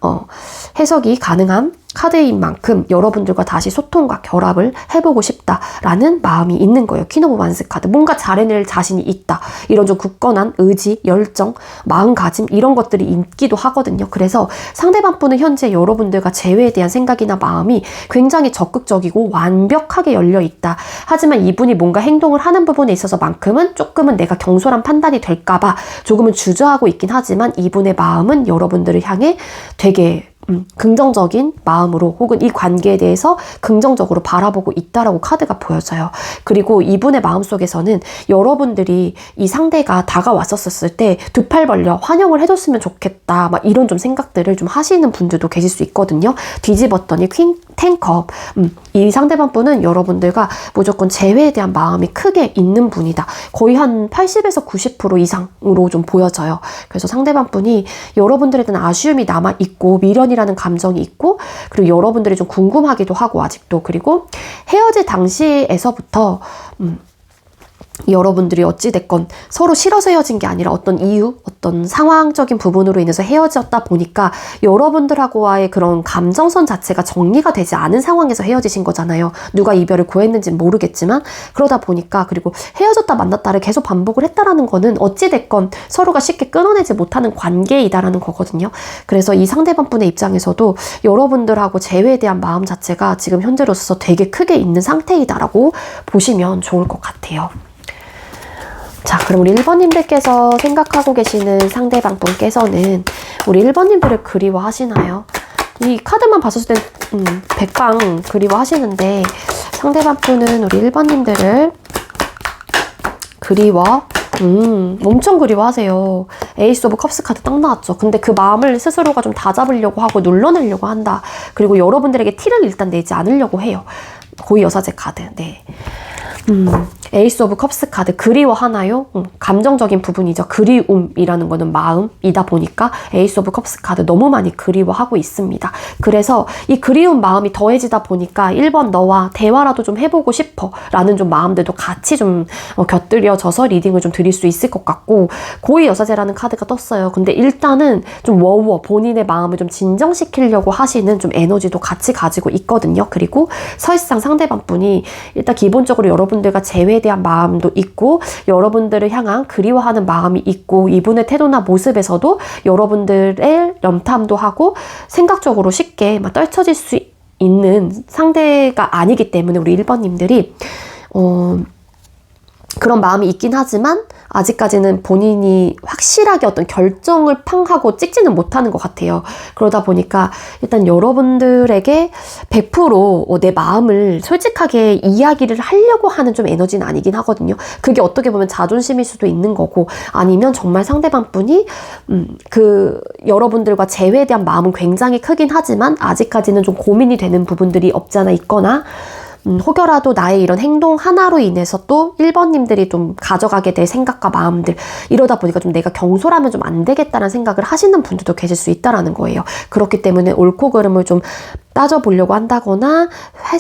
해석이 가능한 카드인 만큼 여러분들과 다시 소통과 결합을 해보고 싶다라는 마음이 있는 거예요. 퀸 오브 완스 카드. 뭔가 잘해낼 자신이 있다. 이런 좀 굳건한 의지, 열정, 마음가짐 이런 것들이 있기도 하거든요. 그래서 상대방 분은 현재 여러분들과 재회에 대한 생각이나 마음이 굉장히 적극적이고 완벽하게 열려있다. 하지만 이분이 뭔가 행동을 하는 부분에 있어서만큼은 조금은 내가 경솔한 판단이 될까봐 조금은 주저하고 있긴 하지만, 이분의 마음은 여러분들을 향해 되게 긍정적인 마음으로 혹은 이 관계에 대해서 긍정적으로 바라보고 있다라고 카드가 보여져요. 그리고 이분의 마음속에서는 여러분들이 이 상대가 다가왔었을 때 두 팔 벌려 환영을 해줬으면 좋겠다, 막 이런 좀 생각들을 좀 하시는 분들도 계실 수 있거든요. 뒤집었더니 퀸 10컵. 이 상대방 분은 여러분들과 무조건 재회에 대한 마음이 크게 있는 분이다. 거의 한 80에서 90% 이상으로 좀 보여져요. 그래서 상대방 분이 여러분들에 대한 아쉬움이 남아있고 미련이라는 감정이 있고, 그리고 여러분들이 좀 궁금하기도 하고 아직도, 그리고 헤어질 당시에서부터 여러분들이 어찌됐건 서로 싫어서 헤어진 게 아니라 어떤 이유, 어떤 상황적인 부분으로 인해서 헤어졌다 보니까 여러분들하고와의 그런 감정선 자체가 정리가 되지 않은 상황에서 헤어지신 거잖아요. 누가 이별을 고했는지는 모르겠지만, 그러다 보니까, 그리고 헤어졌다 만났다를 계속 반복을 했다라는 거는 어찌됐건 서로가 쉽게 끊어내지 못하는 관계이다라는 거거든요. 그래서 이 상대방 분의 입장에서도 여러분들하고 재회에 대한 마음 자체가 지금 현재로서 되게 크게 있는 상태이다라고 보시면 좋을 것 같아요. 자, 그럼 우리 1번님들께서 생각하고 계시는 상대방 분께서는 우리 1번님들을 그리워하시나요? 이 카드만 봤을 땐 백방 그리워하시는데, 상대방 분은 우리 1번님들을 엄청 그리워하세요. 에이스 오브 컵스 카드 딱 나왔죠. 근데 그 마음을 스스로가 좀 다잡으려고 하고 눌러내려고 한다. 그리고 여러분들에게 티를 일단 내지 않으려고 해요. 고위 여사제 카드. 네. 에이스 오브 컵스 카드 그리워하나요? 감정적인 부분이죠. 그리움이라는 거는 마음이다 보니까 에이스 오브 컵스 카드 너무 많이 그리워하고 있습니다. 그래서 이 그리운 마음이 더해지다 보니까 1번 너와 대화라도 좀 해보고 싶어 라는 좀 마음들도 같이 좀 곁들여져서 리딩을 좀 드릴 수 있을 것 같고, 고위 여사제라는 카드가 떴어요. 근데 일단은 좀 워워 본인의 마음을 좀 진정시키려고 하시는 좀 에너지도 같이 가지고 있거든요. 그리고 사실상 상대방 분이 일단 기본적으로 여러분들과 재회에 대한 마음도 있고 여러분들을 향한 그리워하는 마음이 있고, 이분의 태도나 모습에서도 여러분들의 염탐도 하고 생각적으로 쉽게 막 떨쳐질 수 있는 상대가 아니기 때문에 우리 1번님들이 그런 마음이 있긴 하지만 아직까지는 본인이 확실하게 어떤 결정을 팡 하고 찍지는 못하는 것 같아요. 그러다 보니까 일단 여러분들에게 100% 내 마음을 솔직하게 이야기를 하려고 하는 좀 에너지는 아니긴 하거든요. 그게 어떻게 보면 자존심일 수도 있는 거고, 아니면 정말 상대방 분이 여러분들과 재회에 대한 마음은 굉장히 크긴 하지만 아직까지는 좀 고민이 되는 부분들이 없잖아 있거나, 혹여라도 나의 이런 행동 하나로 인해서 또 1번님들이 좀 가져가게 될 생각과 마음들, 이러다 보니까 좀 내가 경솔하면 좀 안 되겠다는 생각을 하시는 분들도 계실 수 있다라는 거예요. 그렇기 때문에 옳고 그름을 좀 따져보려고 한다거나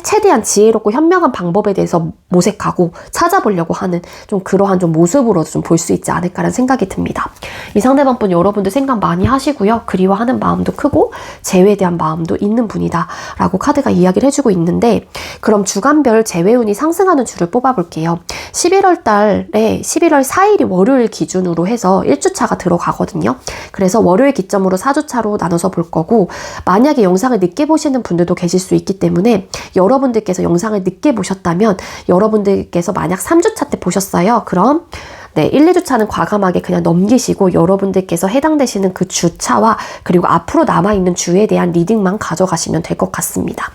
최대한 지혜롭고 현명한 방법에 대해서 모색하고 찾아보려고 하는 좀 그러한 좀 모습으로 좀 볼 수 있지 않을까라는 생각이 듭니다. 이 상대방 분 여러분들 생각 많이 하시고요. 그리워하는 마음도 크고 재회에 대한 마음도 있는 분이다 라고 카드가 이야기를 해주고 있는데, 그럼 주간별 재회운이 상승하는 주를 뽑아볼게요. 11월 달에 11월 4일이 월요일 기준으로 해서 1주차가 들어가거든요. 그래서 월요일 기점으로 4주차로 나눠서 볼 거고, 만약에 영상을 늦게 보시는 분들도 계실 수 있기 때문에 여러분들께서 영상을 늦게 보셨다면 여러분들께서 만약 3주차 때 보셨어요. 그럼 1, 2주차는 과감하게 그냥 넘기시고 여러분들께서 해당되시는 그 주차와 그리고 앞으로 남아있는 주에 대한 리딩만 가져가시면 될 것 같습니다.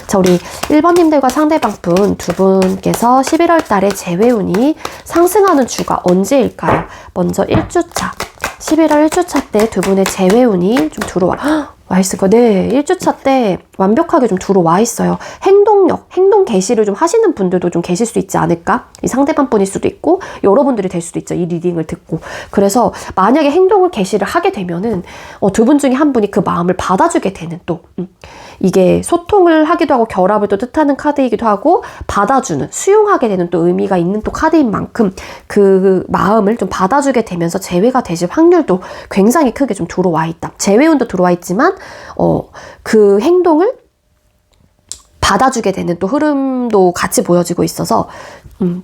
자, 우리 1번님들과 상대방 분 두 분께서 11월 달에 재회운이 상승하는 주가 언제일까요? 먼저 1주차. 11월 1주차 때 두 분의 재회운이 좀 와 있을 거예요. 네, 1주차 때 완벽하게 좀 들어와 있어요. 행동 개시를 좀 하시는 분들도 좀 계실 수 있지 않을까? 이 상대방 분일 수도 있고 여러분들이 될 수도 있죠. 이 리딩을 듣고. 그래서 만약에 행동을 개시를 하게 되면은 두 분 중에 한 분이 그 마음을 받아주게 되는, 또 이게 소통을 하기도 하고 결합을 또 뜻하는 카드이기도 하고 받아주는, 수용하게 되는 또 의미가 있는 또 카드인 만큼 그 마음을 좀 받아주게 되면서 재회가 되실 확률도 굉장히 크게 좀 들어와 있다. 재회운도 들어와 있지만 그 행동을 받아주게 되는 또 흐름도 같이 보여지고 있어서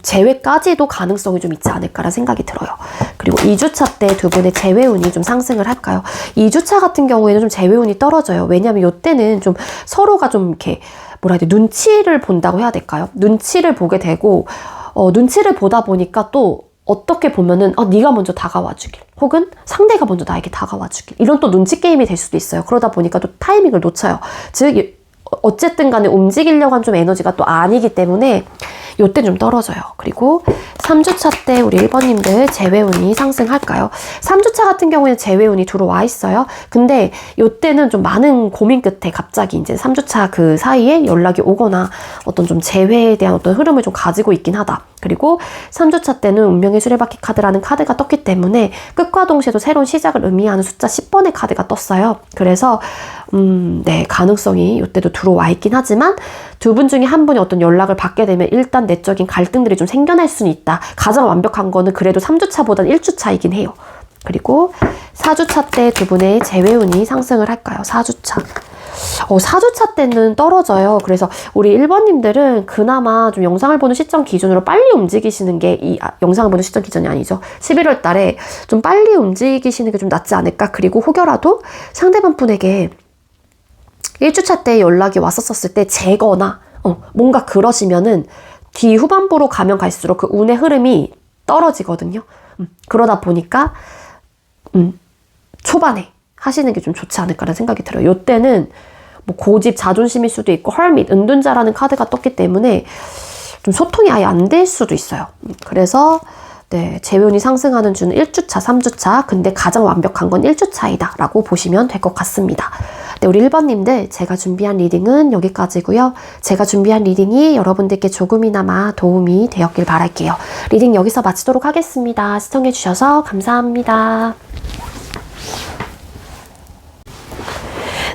재회까지도 가능성이 좀 있지 않을까라는 생각이 들어요. 그리고 2주차 때 두 분의 재회운이 좀 상승을 할까요? 2주차 같은 경우에는 좀 재회운이 떨어져요. 왜냐하면 이때는 좀 서로가 좀 이렇게 눈치를 본다고 해야 될까요? 눈치를 보게 되고 눈치를 보다 보니까 또 어떻게 보면은 네가 먼저 다가와 주길, 혹은 상대가 먼저 나에게 다가와 주길, 이런 또 눈치 게임이 될 수도 있어요. 그러다 보니까 또 타이밍을 놓쳐요. 즉 어쨌든 간에 움직이려고 한 좀 에너지가 또 아니기 때문에 요때 좀 떨어져요. 그리고 3주차 때 우리 1번님들 재회운이 상승할까요? 3주차 같은 경우에는 재회운이 들어와 있어요. 근데 요때는 좀 많은 고민 끝에 갑자기 이제 3주차 그 사이에 연락이 오거나 어떤 좀 재회에 대한 어떤 흐름을 좀 가지고 있긴 하다. 그리고 3주차 때는 운명의 수레바퀴 카드라는 카드가 떴기 때문에 끝과 동시에도 새로운 시작을 의미하는 숫자 10번의 카드가 떴어요. 그래서 네, 가능성이 이때도 들어와 있긴 하지만 두 분 중에 한 분이 어떤 연락을 받게 되면 일단 내적인 갈등들이 좀 생겨날 수는 있다. 가장 완벽한 거는 그래도 3주차보다는 1주차이긴 해요. 그리고 4주차 때 두 분의 재회운이 상승을 할까요? 4주차. 4주차 때는 떨어져요. 그래서 우리 1번님들은 그나마 좀 영상을 보는 시점 기준으로 빨리 움직이시는 게, 영상을 보는 시점 기준이 아니죠. 11월 달에 좀 빨리 움직이시는 게 좀 낫지 않을까? 그리고 혹여라도 상대방 분에게 1주차 때 연락이 왔었을 때 재거나 뭔가 그러시면은 뒤 후반부로 가면 갈수록 그 운의 흐름이 떨어지거든요. 그러다 보니까 초반에 하시는 게 좀 좋지 않을까라는 생각이 들어요. 요때는 뭐 고집, 자존심일 수도 있고 헐밋, 은둔자라는 카드가 떴기 때문에 좀 소통이 아예 안 될 수도 있어요. 그래서 네, 재회운이 상승하는 주는 1주차, 3주차, 근데 가장 완벽한 건 1주차이다 라고 보시면 될 것 같습니다. 네, 우리 1번님들 제가 준비한 리딩은 여기까지고요. 제가 준비한 리딩이 여러분들께 조금이나마 도움이 되었길 바랄게요. 리딩 여기서 마치도록 하겠습니다. 시청해주셔서 감사합니다.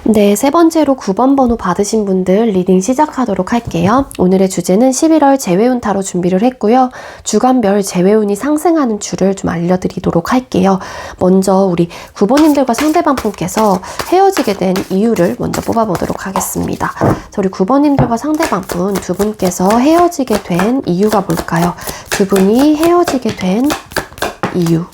네, 세 번째로 9번 번호 받으신 분들 리딩 시작하도록 할게요. 오늘의 주제는 11월 재회운 타로 준비를 했고요. 주간별 재회운이 상승하는 줄을 좀 알려드리도록 할게요. 먼저 우리 9번님들과 상대방 분께서 헤어지게 된 이유를 먼저 뽑아보도록 하겠습니다. 우리 9번님들과 상대방 분 두 분께서 헤어지게 된 이유가 뭘까요? 두 분이 헤어지게 된 이유.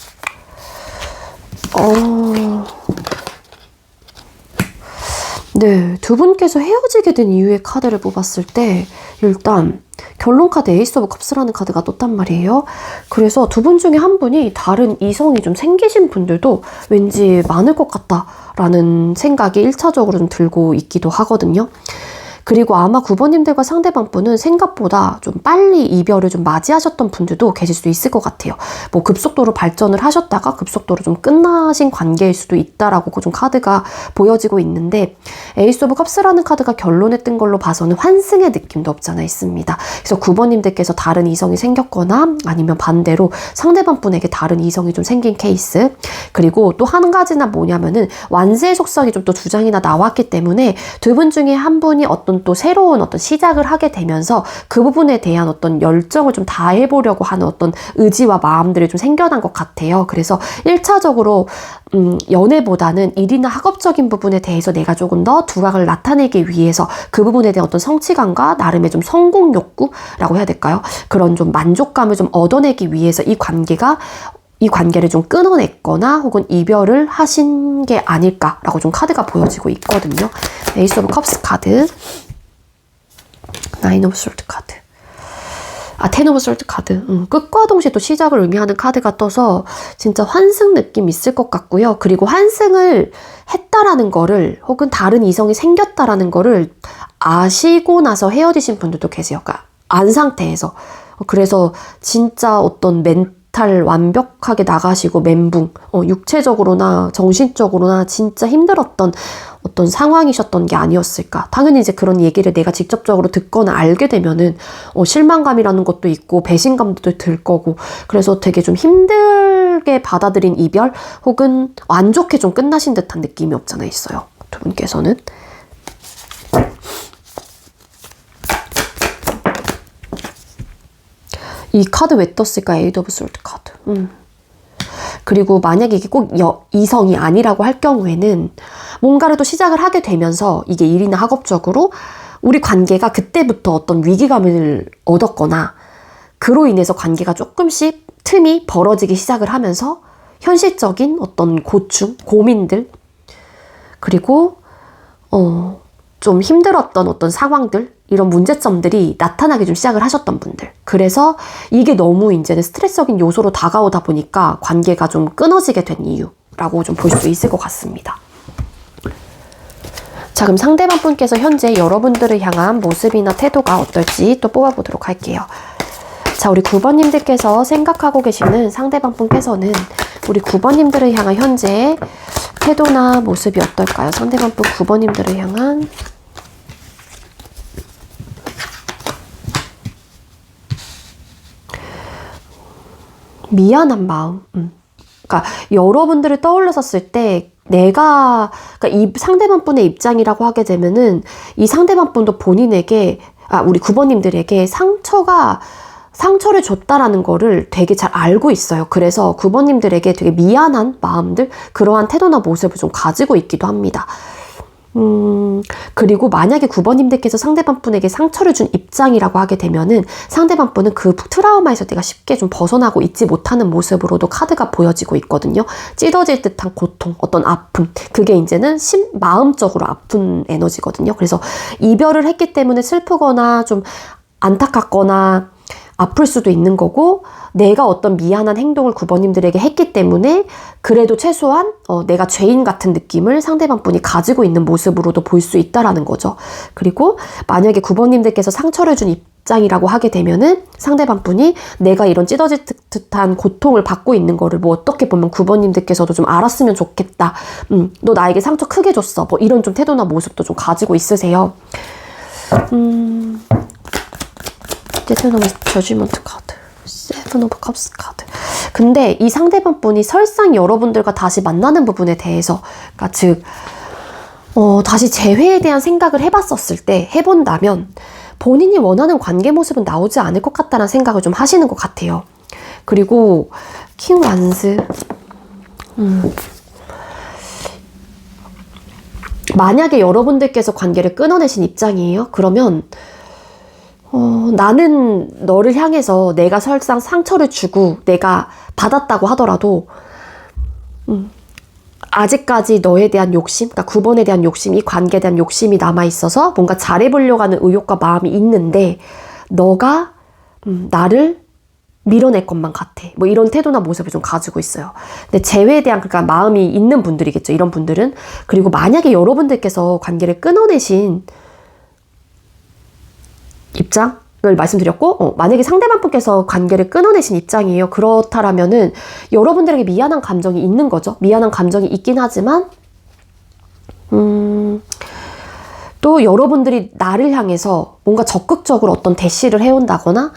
네, 두 분께서 헤어지게 된 이유의 카드를 뽑았을 때 일단 결론 카드 에이스 오브 컵스라는 카드가 떴단 말이에요. 그래서 두 분 중에 한 분이 다른 이성이 좀 생기신 분들도 왠지 많을 것 같다라는 생각이 1차적으로 좀 들고 있기도 하거든요. 그리고 아마 9번님들과 상대방 분은 생각보다 좀 빨리 이별을 좀 맞이하셨던 분들도 계실 수 있을 것 같아요. 뭐 급속도로 발전을 하셨다가 급속도로 좀 끝나신 관계일 수도 있다라고 좀 카드가 보여지고 있는데, 에이스 오브 컵스라는 카드가 결론에 뜬 걸로 봐서는 환승의 느낌도 없잖아 있습니다. 그래서 9번님들께서 다른 이성이 생겼거나 아니면 반대로 상대방 분에게 다른 이성이 좀 생긴 케이스. 그리고 또 한 가지나 뭐냐면은 완세의 속성이 좀 또 두 장이나 나왔기 때문에 두 분 중에 한 분이 어떤 또 새로운 어떤 시작을 하게 되면서 그 부분에 대한 어떤 열정을 좀 다해보려고 하는 어떤 의지와 마음들이 좀 생겨난 것 같아요. 그래서 1차적으로 연애보다는 일이나 학업적인 부분에 대해서 내가 조금 더 두각을 나타내기 위해서 그 부분에 대한 어떤 성취감과 나름의 좀 성공 욕구라고 해야 될까요? 그런 좀 만족감을 좀 얻어내기 위해서 이 관계를 좀 끊어냈거나 혹은 이별을 하신 게 아닐까라고 좀 카드가 보여지고 있거든요. 에이스 오브 컵스 카드, 나인 오브 솔트 카드, 텐 오브 솔트 카드. 끝과 동시에 또 시작을 의미하는 카드가 떠서 진짜 환승 느낌 있을 것 같고요. 그리고 환승을 했다라는 거를 혹은 다른 이성이 생겼다라는 거를 아시고 나서 헤어지신 분들도 계세요. 그러니까 안 상태에서. 그래서 진짜 어떤 멘탈 완벽하게 나가시고 멘붕, 육체적으로나 정신적으로나 진짜 힘들었던 어떤 상황이셨던 게 아니었을까. 당연히 이제 그런 얘기를 내가 직접적으로 듣거나 알게 되면은 실망감이라는 것도 있고 배신감도 들 거고, 그래서 되게 좀 힘들게 받아들인 이별 혹은 안 좋게 좀 끝나신 듯한 느낌이 없잖아 있어요. 두 분께서는. 이 카드 왜 떴을까? 에이드 오브 솔트 카드. 그리고 만약에 이게 꼭 이성이 아니라고 할 경우에는 뭔가를 또 시작을 하게 되면서 이게 일이나 학업적으로 우리 관계가 그때부터 어떤 위기감을 얻었거나 그로 인해서 관계가 조금씩 틈이 벌어지기 시작을 하면서 현실적인 어떤 고충, 고민들, 그리고 좀 힘들었던 어떤 상황들, 이런 문제점들이 나타나기 좀 시작을 하셨던 분들. 그래서 이게 너무 이제는 스트레스적인 요소로 다가오다 보니까 관계가 좀 끊어지게 된 이유라고 좀 볼 수 있을 것 같습니다. 자, 그럼 상대방 분께서 현재 여러분들을 향한 모습이나 태도가 어떨지 또 뽑아보도록 할게요. 자, 우리 9번님들께서 생각하고 계시는 상대방 분께서는 우리 9번님들을 향한 현재 태도나 모습이 어떨까요? 상대방 분 9번님들을 향한 미안한 마음. 그러니까 여러분들을 떠올렸었을 때 그러니까 이 상대방 분의 입장이라고 하게 되면은 이 상대방 분도 본인에게, 우리 9번님들에게 상처를 줬다라는 거를 되게 잘 알고 있어요. 그래서 9번님들에게 되게 미안한 마음들, 그러한 태도나 모습을 좀 가지고 있기도 합니다. 그리고 만약에 9번님들께서 상대방 분에게 상처를 준 입장이라고 하게 되면은 상대방 분은 그 트라우마에서 내가 쉽게 좀 벗어나고 있지 못하는 모습으로도 카드가 보여지고 있거든요. 찢어질 듯한 고통, 어떤 아픔, 그게 이제는 마음적으로 아픈 에너지거든요. 그래서 이별을 했기 때문에 슬프거나 좀 안타깝거나 아플 수도 있는 거고, 내가 어떤 미안한 행동을 9번님들에게 했기 때문에 그래도 최소한 내가 죄인 같은 느낌을 상대방 분이 가지고 있는 모습으로도 볼 수 있다라는 거죠. 그리고 만약에 9번님들께서 상처를 준 입장이라고 하게 되면은 상대방 분이 내가 이런 찢어질 듯한 고통을 받고 있는 거를 뭐 어떻게 보면 9번님들께서도 좀 알았으면 좋겠다. 너 나에게 상처 크게 줬어. 뭐 이런 좀 태도나 모습도 좀 가지고 있으세요. 저지먼트 카드, 세븐 오브 컵스 카드. 근데 이 상대방 분이 설상 여러분들과 다시 만나는 부분에 대해서, 그러니까 즉 다시 재회에 대한 생각을 해봤었을 때, 해본다면 본인이 원하는 관계 모습은 나오지 않을 것 같다는 생각을 좀 하시는 것 같아요. 그리고 킹 완스, 만약에 여러분들께서 관계를 끊어내신 입장이에요. 그러면 나는 너를 향해서 내가 설상 상처를 주고 내가 받았다고 하더라도 아직까지 너에 대한 욕심, 그러니까 9번에 대한 욕심, 이 관계에 대한 욕심이 남아있어서 뭔가 잘해보려고 하는 의욕과 마음이 있는데 너가 나를 밀어낼 것만 같아. 뭐 이런 태도나 모습을 좀 가지고 있어요. 근데 재회에 대한 그러니까 마음이 있는 분들이겠죠. 이런 분들은. 그리고 만약에 여러분들께서 관계를 끊어내신 입장을 말씀드렸고 만약에 상대방 분께서 관계를 끊어내신 입장이에요. 그렇다라면은 여러분들에게 미안한 감정이 있는 거죠. 미안한 감정이 있긴 하지만 또 여러분들이 나를 향해서 뭔가 적극적으로 어떤 대시를 해온다거나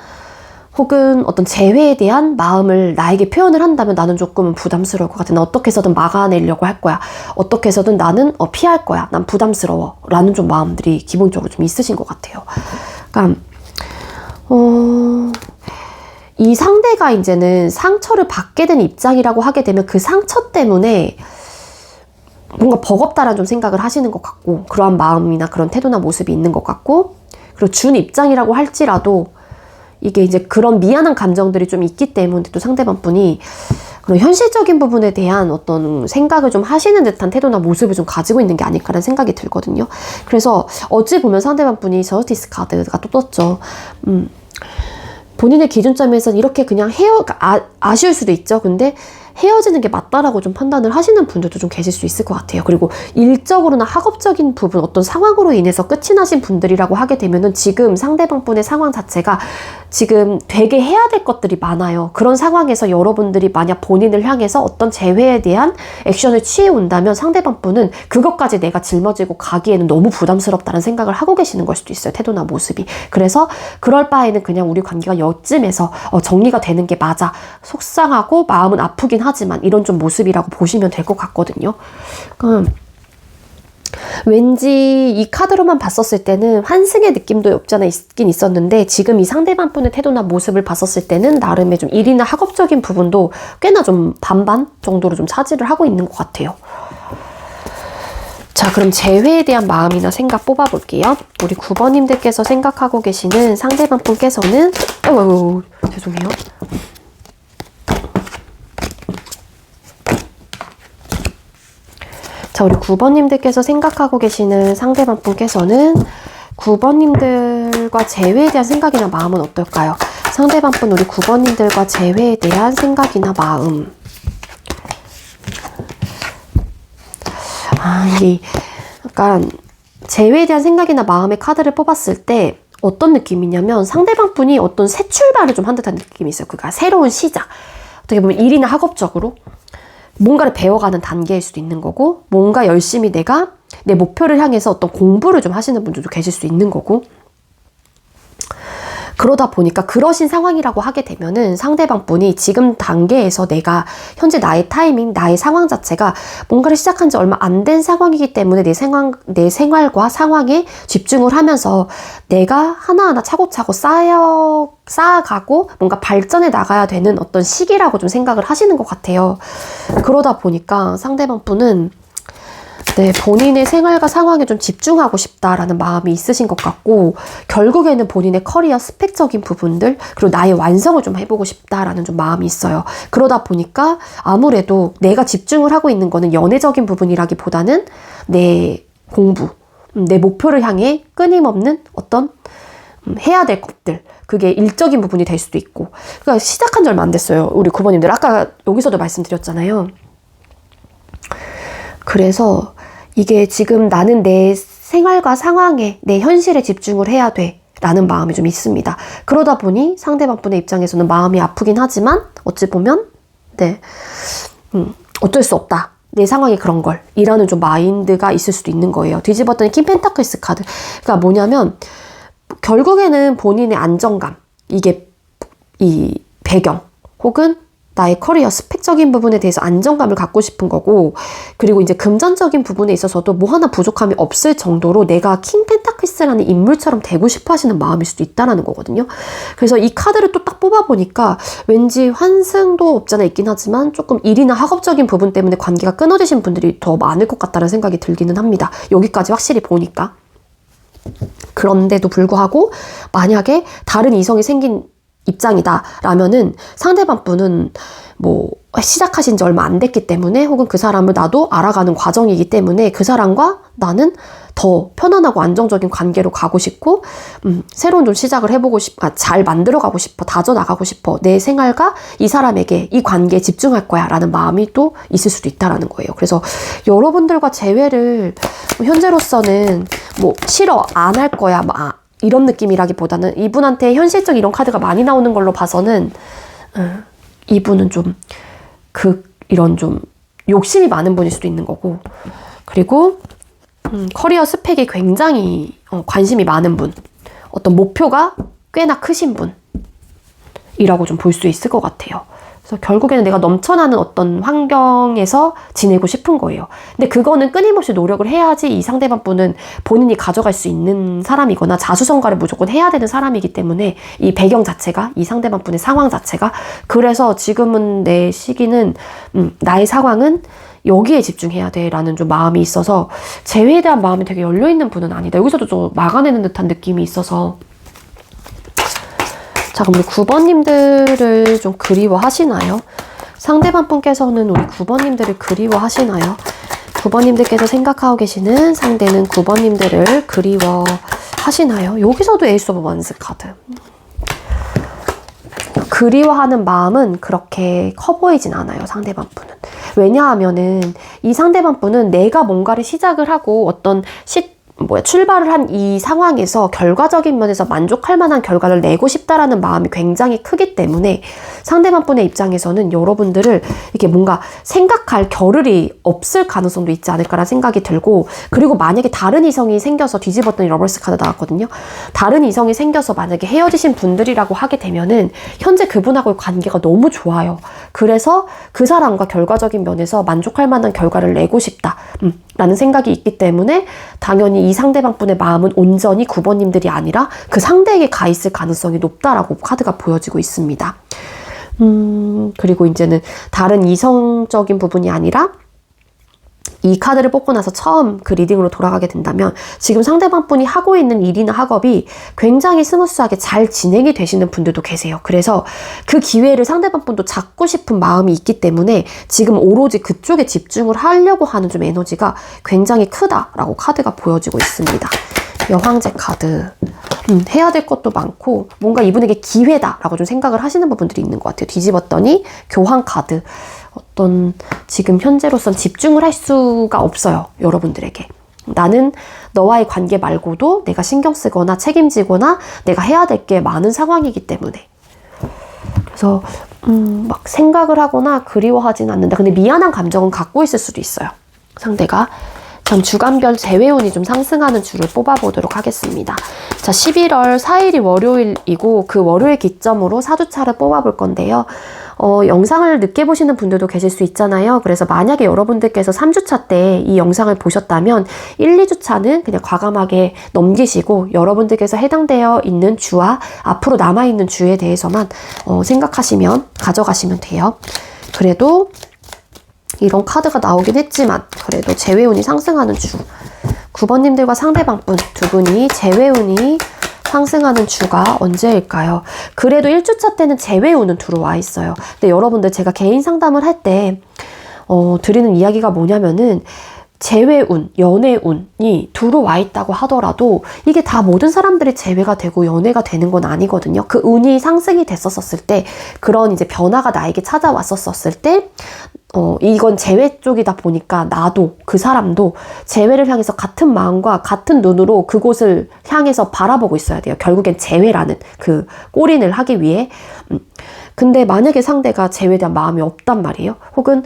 혹은 어떤 재회에 대한 마음을 나에게 표현을 한다면 나는 조금 부담스러울 것 같아. 난 어떻게 해서든 막아내려고 할 거야. 어떻게 해서든 나는 피할 거야. 난 부담스러워. 라는 좀 마음들이 기본적으로 좀 있으신 것 같아요. 그러니까 이 상대가 이제는 상처를 받게 된 입장이라고 하게 되면 그 상처 때문에 뭔가 버겁다라는 좀 생각을 하시는 것 같고 그러한 마음이나 그런 태도나 모습이 있는 것 같고 그리고 준 입장이라고 할지라도 이게 이제 그런 미안한 감정들이 좀 있기 때문에 또 상대방 분이 그런 현실적인 부분에 대한 어떤 생각을 좀 하시는 듯한 태도나 모습을 좀 가지고 있는 게 아닐까라는 생각이 들거든요. 그래서 어찌 보면 상대방 분이 저스티스 카드가 또 떴죠. 본인의 기준점에서는 이렇게 그냥 아쉬울 수도 있죠. 근데 헤어지는 게 맞다라고 좀 판단을 하시는 분들도 좀 계실 수 있을 것 같아요. 그리고 일적으로나 학업적인 부분, 어떤 상황으로 인해서 끝이 나신 분들이라고 하게 되면은 지금 상대방 분의 상황 자체가 지금 되게 해야 될 것들이 많아요. 그런 상황에서 여러분들이 만약 본인을 향해서 어떤 재회에 대한 액션을 취해 온다면 상대방 분은 그것까지 내가 짊어지고 가기에는 너무 부담스럽다는 생각을 하고 계시는 걸 수도 있어요. 태도나 모습이. 그래서 그럴 바에는 그냥 우리 관계가 여쯤에서 정리가 되는 게 맞아. 속상하고 마음은 아프긴 하지만 이런 좀 모습이라고 보시면 될 것 같거든요. 왠지 이 카드로만 봤었을 때는 환승의 느낌도 없지 않아 있긴 있었는데 지금 이 상대방 분의 태도나 모습을 봤었을 때는 나름의 좀 일이나 학업적인 부분도 꽤나 좀 반반 정도로 좀 차지를 하고 있는 것 같아요. 자, 그럼 재회에 대한 마음이나 생각 뽑아볼게요. 우리 9번님들께서 생각하고 계시는 상대방 분께서는 아이고, 죄송해요. 자, 우리 9번님들께서 생각하고 계시는 상대방 분께서는 9번님들과 재회에 대한 생각이나 마음은 어떨까요? 상대방 분 우리 9번님들과 재회에 대한 생각이나 마음. 이게 약간 재회에 대한 생각이나 마음의 카드를 뽑았을 때 어떤 느낌이냐면 상대방 분이 어떤 새 출발을 좀 한 듯한 느낌이 있어요. 그러니까 새로운 시작. 어떻게 보면 일이나 학업적으로 뭔가를 배워가는 단계일 수도 있는 거고 뭔가 열심히 내가 내 목표를 향해서 어떤 공부를 좀 하시는 분들도 계실 수 있는 거고 그러다 보니까 그러신 상황이라고 하게 되면은 상대방 분이 지금 단계에서 내가 현재 나의 타이밍, 나의 상황 자체가 뭔가를 시작한 지 얼마 안 된 상황이기 때문에 내 생활과 상황에 집중을 하면서 내가 하나하나 차곡차곡 쌓아가고 뭔가 발전해 나가야 되는 어떤 시기라고 좀 생각을 하시는 것 같아요. 그러다 보니까 상대방 분은 본인의 생활과 상황에 좀 집중하고 싶다라는 마음이 있으신 것 같고 결국에는 본인의 커리어 스펙적인 부분들 그리고 나의 완성을 좀 해보고 싶다라는 좀 마음이 있어요. 그러다 보니까 아무래도 내가 집중을 하고 있는 거는 연애적인 부분이라기보다는 내 공부, 내 목표를 향해 끊임없는 어떤 해야 될 것들 그게 일적인 부분이 될 수도 있고 그러니까 시작한 지 얼마 안 됐어요. 우리 9번님들 아까 여기서도 말씀드렸잖아요. 그래서 이게 지금 나는 내 생활과 상황에 내 현실에 집중을 해야 돼 라는 마음이 좀 있습니다. 그러다 보니 상대방분의 입장에서는 마음이 아프긴 하지만 어찌 보면 네, 어쩔 수 없다. 내 상황이 그런 걸 이라는 좀 마인드가 있을 수도 있는 거예요. 뒤집었더니 킹 펜타클스 카드. 그러니까 뭐냐면 결국에는 본인의 안정감, 이게 이 배경 혹은 나의 커리어 스펙적인 부분에 대해서 안정감을 갖고 싶은 거고, 그리고 이제 금전적인 부분에 있어서도 뭐 하나 부족함이 없을 정도로 내가 킹 펜타클스라는 인물처럼 되고 싶어 하시는 마음일 수도 있다라는 거거든요. 그래서 이 카드를 또 딱 뽑아보니까 왠지 환승도 없잖아 있긴 하지만 조금 일이나 학업적인 부분 때문에 관계가 끊어지신 분들이 더 많을 것 같다는 생각이 들기는 합니다. 여기까지 확실히 보니까. 그런데도 불구하고 만약에 다른 이성이 생긴 입장이다 라면은 상대방 분은 뭐 시작하신 지 얼마 안 됐기 때문에 혹은 그 사람을 나도 알아가는 과정이기 때문에 그 사람과 나는 더 편안하고 안정적인 관계로 가고 싶고 새로운 좀 시작을 해보고 잘 만들어가고 싶어, 다져나가고 싶어, 내 생활과 이 사람에게 이 관계에 집중할 거야 라는 마음이 또 있을 수도 있다라는 거예요. 그래서 여러분들과 재회를 현재로서는 뭐 싫어, 안 할 거야 이런 느낌이라기보다는 이분한테 현실적 이런 카드가 많이 나오는 걸로 봐서는 이분은 좀 이런 좀 욕심이 많은 분일 수도 있는 거고, 그리고 커리어 스펙에 굉장히 관심이 많은 분, 어떤 목표가 꽤나 크신 분이라고 좀 볼 수 있을 것 같아요. 그래서 결국에는 내가 넘쳐나는 어떤 환경에서 지내고 싶은 거예요. 근데 그거는 끊임없이 노력을 해야지 이 상대방 분은 본인이 가져갈 수 있는 사람이거나 자수성가를 무조건 해야 되는 사람이기 때문에 이 배경 자체가, 이 상대방 분의 상황 자체가, 그래서 지금은 내 시기는 나의 상황은 여기에 집중해야 돼 라는 좀 마음이 있어서 재회에 대한 마음이 되게 열려있는 분은 아니다. 여기서도 좀 막아내는 듯한 느낌이 있어서. 자, 그럼 우리 9번님들을 좀 그리워하시나요? 상대방 분께서는 우리 9번님들을 그리워하시나요? 9번님들께서 생각하고 계시는 상대는 9번님들을 그리워하시나요? 여기서도 에이스 오브 원스 카드. 그리워하는 마음은 그렇게 커 보이진 않아요, 상대방 분은. 왜냐하면은 이 상대방 분은 내가 뭔가를 시작을 하고 어떤 출발을 한 이 상황에서 결과적인 면에서 만족할 만한 결과를 내고 싶다라는 마음이 굉장히 크기 때문에 상대방 분의 입장에서는 여러분들을 이렇게 뭔가 생각할 겨를이 없을 가능성도 있지 않을까라는 생각이 들고, 그리고 만약에 다른 이성이 생겨서 뒤집었더니 러버스 카드 나왔거든요. 다른 이성이 생겨서 만약에 헤어지신 분들이라고 하게 되면은 현재 그분하고의 관계가 너무 좋아요. 그래서 그 사람과 결과적인 면에서 만족할 만한 결과를 내고 싶다 라는 생각이 있기 때문에 당연히 이 상대방 분의 마음은 온전히 9번님들이 아니라 그 상대에게 가 있을 가능성이 높다라고 카드가 보여지고 있습니다. 그리고 이제는 다른 이성적인 부분이 아니라 이 카드를 뽑고 나서 처음 그 리딩으로 돌아가게 된다면 지금 상대방 분이 하고 있는 일이나 학업이 굉장히 스무스하게 잘 진행이 되시는 분들도 계세요. 그래서 그 기회를 상대방 분도 잡고 싶은 마음이 있기 때문에 지금 오로지 그쪽에 집중을 하려고 하는 좀 에너지가 굉장히 크다라고 카드가 보여지고 있습니다. 여황제 카드. 해야 될 것도 많고 뭔가 이분에게 기회다라고 좀 생각을 하시는 부분들이 있는 것 같아요. 뒤집었더니 교황 카드. 어떤 지금 현재로선 집중을 할 수가 없어요. 여러분들에게. 나는 너와의 관계 말고도 내가 신경 쓰거나 책임지거나 내가 해야 될 게 많은 상황이기 때문에. 그래서 막 생각을 하거나 그리워하진 않는다. 근데 미안한 감정은 갖고 있을 수도 있어요. 상대가. 전 주간별 재회운이 좀 상승하는 주를 뽑아보도록 하겠습니다. 자, 11월 4일이 월요일이고 그 월요일 기점으로 4주차를 뽑아볼 건데요. 영상을 늦게 보시는 분들도 계실 수 있잖아요. 그래서 만약에 여러분들께서 3주차 때 이 영상을 보셨다면 1, 2주차는 그냥 과감하게 넘기시고 여러분들께서 해당되어 있는 주와 앞으로 남아있는 주에 대해서만 생각하시면 가져가시면 돼요. 그래도 이런 카드가 나오긴 했지만 그래도 재회운이 상승하는 주, 9번님들과 상대방 분 두 분이 재회운이 상승하는 주가 언제일까요? 그래도 1주차 때는 재회운은 들어와 있어요. 근데 여러분들 제가 개인 상담을 할 때 드리는 이야기가 뭐냐면은 재회운, 연애운이 들어와 있다고 하더라도 이게 다 모든 사람들이 재회가 되고 연애가 되는 건 아니거든요. 그 운이 상승이 됐었을 때, 그런 이제 변화가 나에게 찾아왔었을 때 이건 재회 쪽이다 보니까 나도 그 사람도 재회를 향해서 같은 마음과 같은 눈으로 그곳을 향해서 바라보고 있어야 돼요. 결국엔 재회라는 그 골인을 하기 위해. 근데 만약에 상대가 재회에 대한 마음이 없단 말이에요. 혹은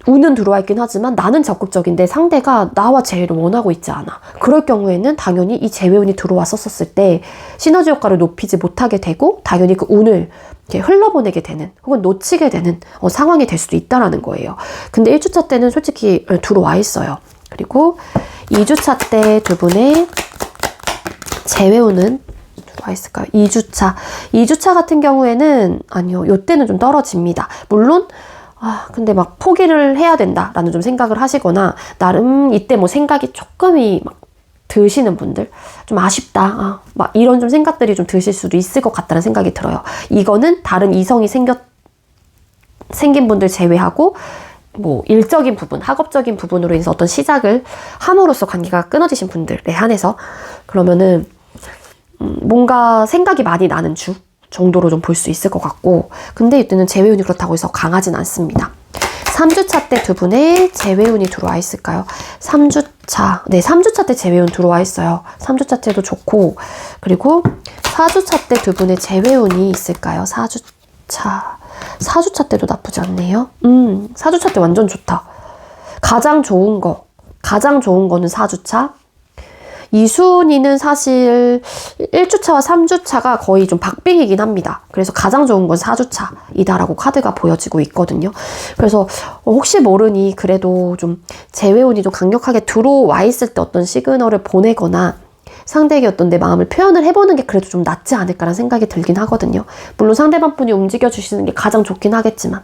운은 들어와 있긴 하지만 나는 적극적인데 상대가 나와 재회를 원하고 있지 않아. 그럴 경우에는 당연히 이 재회운이 들어왔었을 때 시너지 효과를 높이지 못하게 되고 당연히 그 운을 이렇게 흘러보내게 되는 혹은 놓치게 되는 상황이 될 수도 있다라는 거예요. 근데 1주차 때는 솔직히 들어와 있어요. 그리고 2주차 때 두 분의 재회운은 들어와 있을까요? 2주차 같은 경우에는 아니요. 요때는 좀 떨어집니다. 물론 근데 막 포기를 해야 된다라는 좀 생각을 하시거나 나름 이때 뭐 생각이 조금이 막 드시는 분들 좀 아쉽다 막 이런 좀 생각들이 좀 드실 수도 있을 것 같다는 생각이 들어요. 이거는 다른 이성이 생긴 분들 제외하고 뭐 일적인 부분, 학업적인 부분으로 인해서 어떤 시작을 함으로써 관계가 끊어지신 분들에 한해서 그러면은 뭔가 생각이 많이 나는 주 정도로 좀 볼 수 있을 것 같고 근데 이때는 재회운이 그렇다고 해서 강하진 않습니다. 3주차 때 두 분의 재회운이 들어와 있을까요? 3주차 때 재회운 들어와 있어요. 3주차 때도 좋고 그리고 4주차 때 두 분의 재회운이 있을까요? 4주차 때도 나쁘지 않네요. 4주차 때 완전 좋다. 가장 좋은 거는 4주차. 이순이는 사실 1주차와 3주차가 거의 좀 박빙이긴 합니다. 그래서 가장 좋은 건 4주차이다라고 카드가 보여지고 있거든요. 그래서 혹시 모르니 그래도 좀 재회운이 좀 강력하게 들어와 있을 때 어떤 시그널을 보내거나 상대에게 어떤 내 마음을 표현을 해보는 게 그래도 좀 낫지 않을까라는 생각이 들긴 하거든요. 물론 상대방 분이 움직여주시는 게 가장 좋긴 하겠지만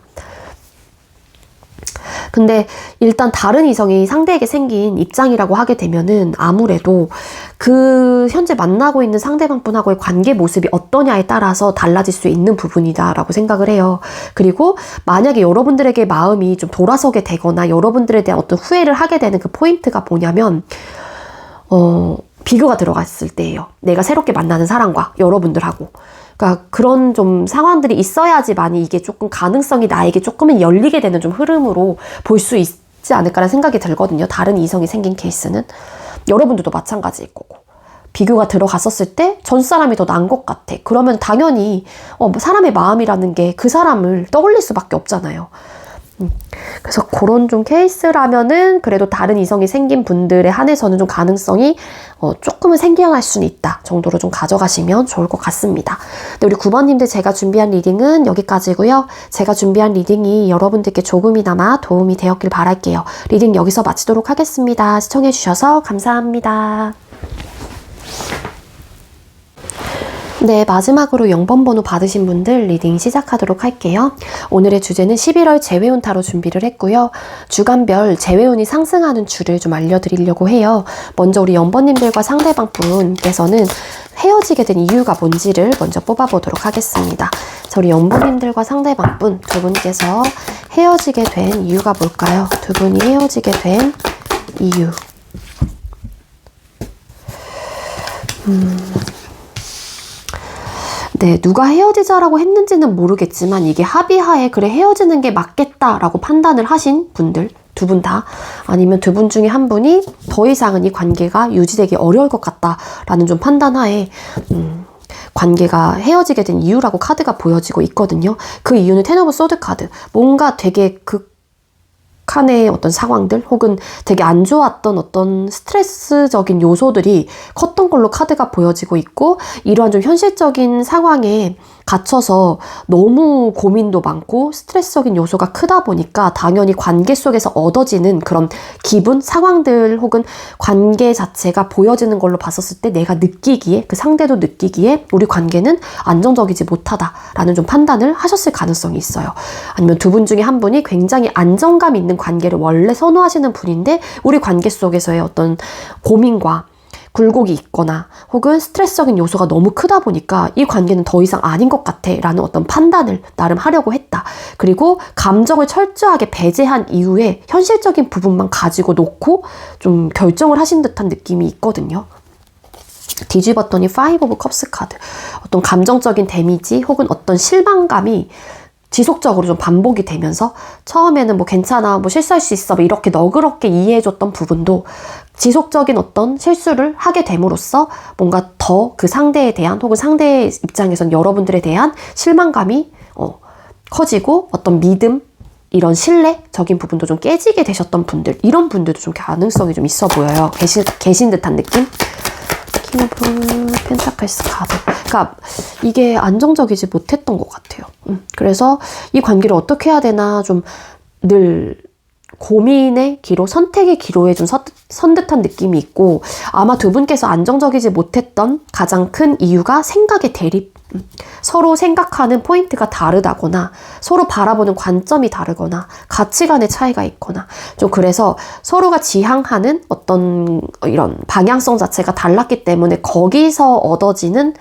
근데 일단 다른 이성이 상대에게 생긴 입장이라고 하게 되면은 아무래도 그 현재 만나고 있는 상대방 분하고의 관계 모습이 어떠냐에 따라서 달라질 수 있는 부분이다라고 생각을 해요. 그리고 만약에 여러분들에게 마음이 좀 돌아서게 되거나 여러분들에 대한 어떤 후회를 하게 되는 그 포인트가 뭐냐면 비교가 들어갔을 때예요. 내가 새롭게 만나는 사람과 여러분들하고. 그러니까 그런 좀 상황들이 있어야지만이 이게 조금 가능성이 나에게 조금은 열리게 되는 좀 흐름으로 볼 수 있지 않을까라는 생각이 들거든요. 다른 이성이 생긴 케이스는. 여러분들도 마찬가지일 거고. 비교가 들어갔었을 때 전 사람이 더 나은 것 같아. 그러면 당연히 사람의 마음이라는 게 그 사람을 떠올릴 수밖에 없잖아요. 그래서 그런 좀 케이스라면은 그래도 다른 이성이 생긴 분들에 한해서는 좀 가능성이 조금은 생겨날 수는 있다 정도로 좀 가져가시면 좋을 것 같습니다. 근데 우리 9번님들 제가 준비한 리딩은 여기까지고요. 제가 준비한 리딩이 여러분들께 조금이나마 도움이 되었길 바랄게요. 리딩 여기서 마치도록 하겠습니다. 시청해주셔서 감사합니다. 네, 마지막으로 0번 번호 받으신 분들 리딩 시작하도록 할게요. 오늘의 주제는 11월 재회운 타로 준비를 했고요. 주간별 재회운이 상승하는 주를 좀 알려드리려고 해요. 먼저 우리 0번님들과 상대방 분께서는 헤어지게 된 이유가 뭔지를 먼저 뽑아보도록 하겠습니다. 자, 우리 0번님들과 상대방 분 두 분께서 헤어지게 된 이유가 뭘까요? 두 분이 헤어지게 된 이유. 네, 누가 헤어지자라고 했는지는 모르겠지만 이게 합의하에 그래 헤어지는 게 맞겠다라고 판단을 하신 분들 두 분 다 아니면 두 분 중에 한 분이 더 이상은 이 관계가 유지되기 어려울 것 같다라는 좀 판단하에 관계가 헤어지게 된 이유라고 카드가 보여지고 있거든요. 그 이유는 텐 오브 소드 카드. 뭔가 되게 극한의 어떤 상황들 혹은 되게 안 좋았던 어떤 스트레스적인 요소들이 컸던 걸로 카드가 보여지고 있고 이러한 좀 현실적인 상황에 갇혀서 너무 고민도 많고 스트레스적인 요소가 크다 보니까 당연히 관계 속에서 얻어지는 그런 기분, 상황들 혹은 관계 자체가 보여지는 걸로 봤었을 때 내가 느끼기에 그 상대도 느끼기에 우리 관계는 안정적이지 못하다라는 좀 판단을 하셨을 가능성이 있어요. 아니면 두 분 중에 한 분이 굉장히 안정감 있는 관계를 원래 선호하시는 분인데 우리 관계 속에서의 어떤 고민과 굴곡이 있거나 혹은 스트레스적인 요소가 너무 크다 보니까 이 관계는 더 이상 아닌 것 같아 라는 어떤 판단을 나름 하려고 했다. 그리고 감정을 철저하게 배제한 이후에 현실적인 부분만 가지고 놓고 좀 결정을 하신 듯한 느낌이 있거든요. 뒤집었더니 5 오브 컵스 카드. 어떤 감정적인 데미지 혹은 어떤 실망감이 지속적으로 좀 반복이 되면서 처음에는 뭐 괜찮아, 뭐 실수할 수 있어, 뭐 이렇게 너그럽게 이해해줬던 부분도 지속적인 어떤 실수를 하게 됨으로써 뭔가 더 그 상대에 대한 혹은 상대의 입장에선 여러분들에 대한 실망감이 커지고 어떤 믿음, 이런 신뢰적인 부분도 좀 깨지게 되셨던 분들, 이런 분들도 좀 가능성이 좀 있어 보여요. 계신 듯한 느낌? 킹 오브 펜타클스 카드. 그러니까 이게 안정적이지 못했던 것 같아요. 그래서 이 관계를 어떻게 해야 되나 좀 늘 고민의 기로, 선택의 기로에 좀 선 듯한 느낌이 있고, 아마 두 분께서 안정적이지 못했던 가장 큰 이유가 생각의 대립. 서로 생각하는 포인트가 다르다거나 서로 바라보는 관점이 다르거나 가치관의 차이가 있거나 좀 그래서 서로가 지향하는 어떤 이런 방향성 자체가 달랐기 때문에 거기서 얻어지는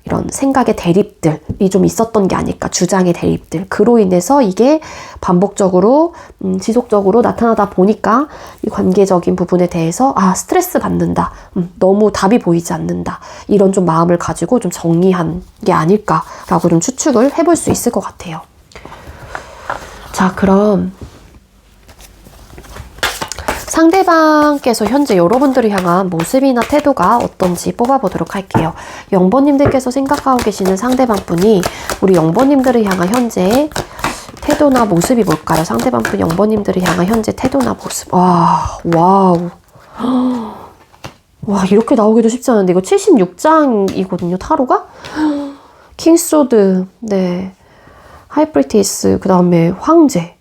이런 생각의 대립들이 좀 있었던 게 아닐까, 주장의 대립들. 그로 인해서 이게 반복적으로 지속적으로 나타나다 보니까 이 관계적인 부분에 대해서 스트레스 받는다, 너무 답이 보이지 않는다, 이런 좀 마음을 가지고 좀 정리한 게 아닐까라고 좀 추측을 해볼 수 있을 것 같아요. 자, 그럼 상대방께서 현재 여러분들을 향한 모습이나 태도가 어떤지 뽑아보도록 할게요. 0번님들께서 생각하고 계시는 상대방분이 우리 0번님들을 향한 현재 태도나 모습이 뭘까요? 상대방분 0번님들을 향한 현재 태도나 모습. 와우. 와, 이렇게 나오기도 쉽지 않은데 이거 76장이거든요, 타로가? 킹소드, 네. 하이프리티스, 그 다음에 황제.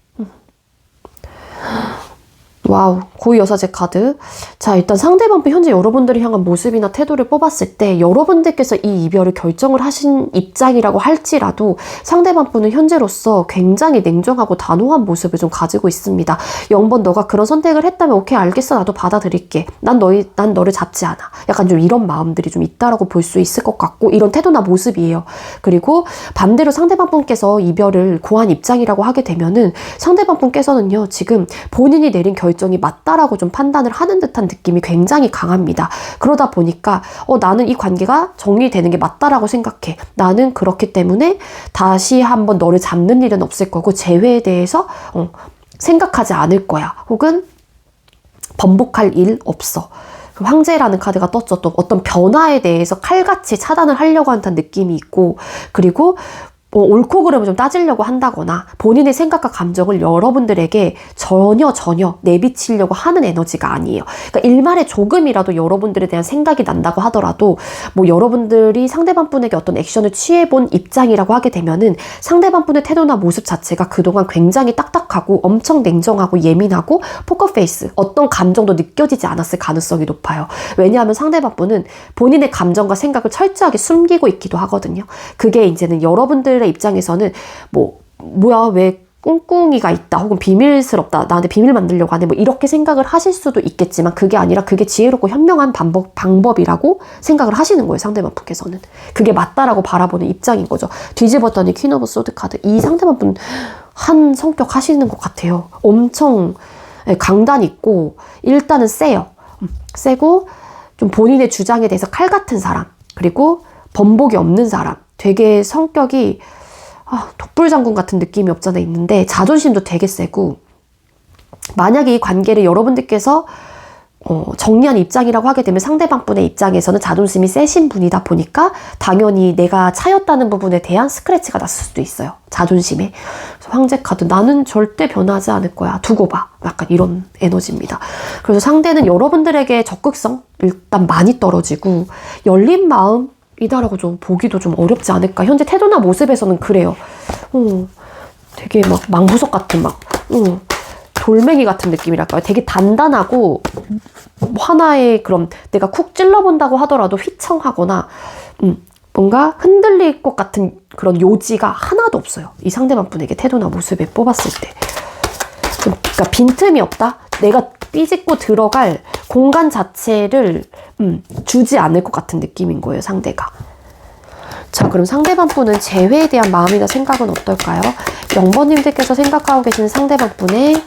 와우, 고위 여사제 카드. 자, 일단 상대방분 현재 여러분들을 향한 모습이나 태도를 뽑았을 때 여러분들께서 이 이별을 결정을 하신 입장이라고 할지라도 상대방분은 현재로서 굉장히 냉정하고 단호한 모습을 좀 가지고 있습니다. 0번 너가 그런 선택을 했다면 오케이, 알겠어, 나도 받아들일게. 난 너를 잡지 않아. 약간 좀 이런 마음들이 좀 있다라고 볼 수 있을 것 같고, 이런 태도나 모습이에요. 그리고 반대로 상대방분께서 이별을 고한 입장이라고 하게 되면은 상대방분께서는요, 지금 본인이 내린 결정이 맞다라고 좀 판단을 하는 듯한 느낌이 굉장히 강합니다. 그러다 보니까 나는 이 관계가 정리되는 게 맞다라고 생각해. 나는 그렇기 때문에 다시 한번 너를 잡는 일은 없을 거고 재회에 대해서 생각하지 않을 거야. 혹은 번복할 일 없어. 황제라는 카드가 떴죠. 또 어떤 변화에 대해서 칼같이 차단을 하려고 한다는 느낌이 있고, 그리고 옳고 그름을 좀 따지려고 한다거나 본인의 생각과 감정을 여러분들에게 전혀 내비치려고 하는 에너지가 아니에요. 그러니까 일말에 조금이라도 여러분들에 대한 생각이 난다고 하더라도 뭐 여러분들이 상대방 분에게 어떤 액션을 취해본 입장이라고 하게 되면은 상대방 분의 태도나 모습 자체가 그동안 굉장히 딱딱하고 엄청 냉정하고 예민하고 포커페이스, 어떤 감정도 느껴지지 않았을 가능성이 높아요. 왜냐하면 상대방 분은 본인의 감정과 생각을 철저하게 숨기고 있기도 하거든요. 그게 이제는 여러분들 입장에서는 뭐야, 왜 꿍꿍이가 있다, 혹은 비밀스럽다, 나한테 비밀 만들려고 하네, 뭐 이렇게 생각을 하실 수도 있겠지만 그게 아니라 그게 지혜롭고 현명한 방법이라고 생각을 하시는 거예요. 상대방 분께서는 그게 맞다라고 바라보는 입장인 거죠. 뒤집었더니 퀸 오브 소드 카드. 이 상대방 분 한 성격 하시는 것 같아요. 엄청 강단 있고 일단은 세고 좀 본인의 주장에 대해서 칼 같은 사람, 그리고 번복이 없는 사람, 되게 성격이 독불장군 같은 느낌이 없잖아 있는데 자존심도 되게 세고, 만약에 이 관계를 여러분들께서 정리한 입장이라고 하게 되면 상대방 분의 입장에서는 자존심이 세신 분이다 보니까 당연히 내가 차였다는 부분에 대한 스크래치가 났을 수도 있어요. 자존심에. 황제 카드, 나는 절대 변하지 않을 거야, 두고 봐, 약간 이런 에너지입니다. 그래서 상대는 여러분들에게 적극성 일단 많이 떨어지고 열린 마음 이다라고 좀 보기도 좀 어렵지 않을까. 현재 태도나 모습에서는 그래요. 되게 막 망부석 같은 돌멩이 같은 느낌이랄까요. 되게 단단하고 하나의 그런 내가 쿡 찔러본다고 하더라도 휘청하거나 뭔가 흔들릴 것 같은 그런 요지가 하나도 없어요. 이 상대방 분에게 태도나 모습에 뽑았을 때. 그러니까 빈틈이 없다? 내가 삐집고 들어갈 공간 자체를 주지 않을 것 같은 느낌인 거예요, 상대가. 자, 그럼 상대방 분은 재회에 대한 마음이나 생각은 어떨까요? 0번님들께서 생각하고 계시는 상대방 분의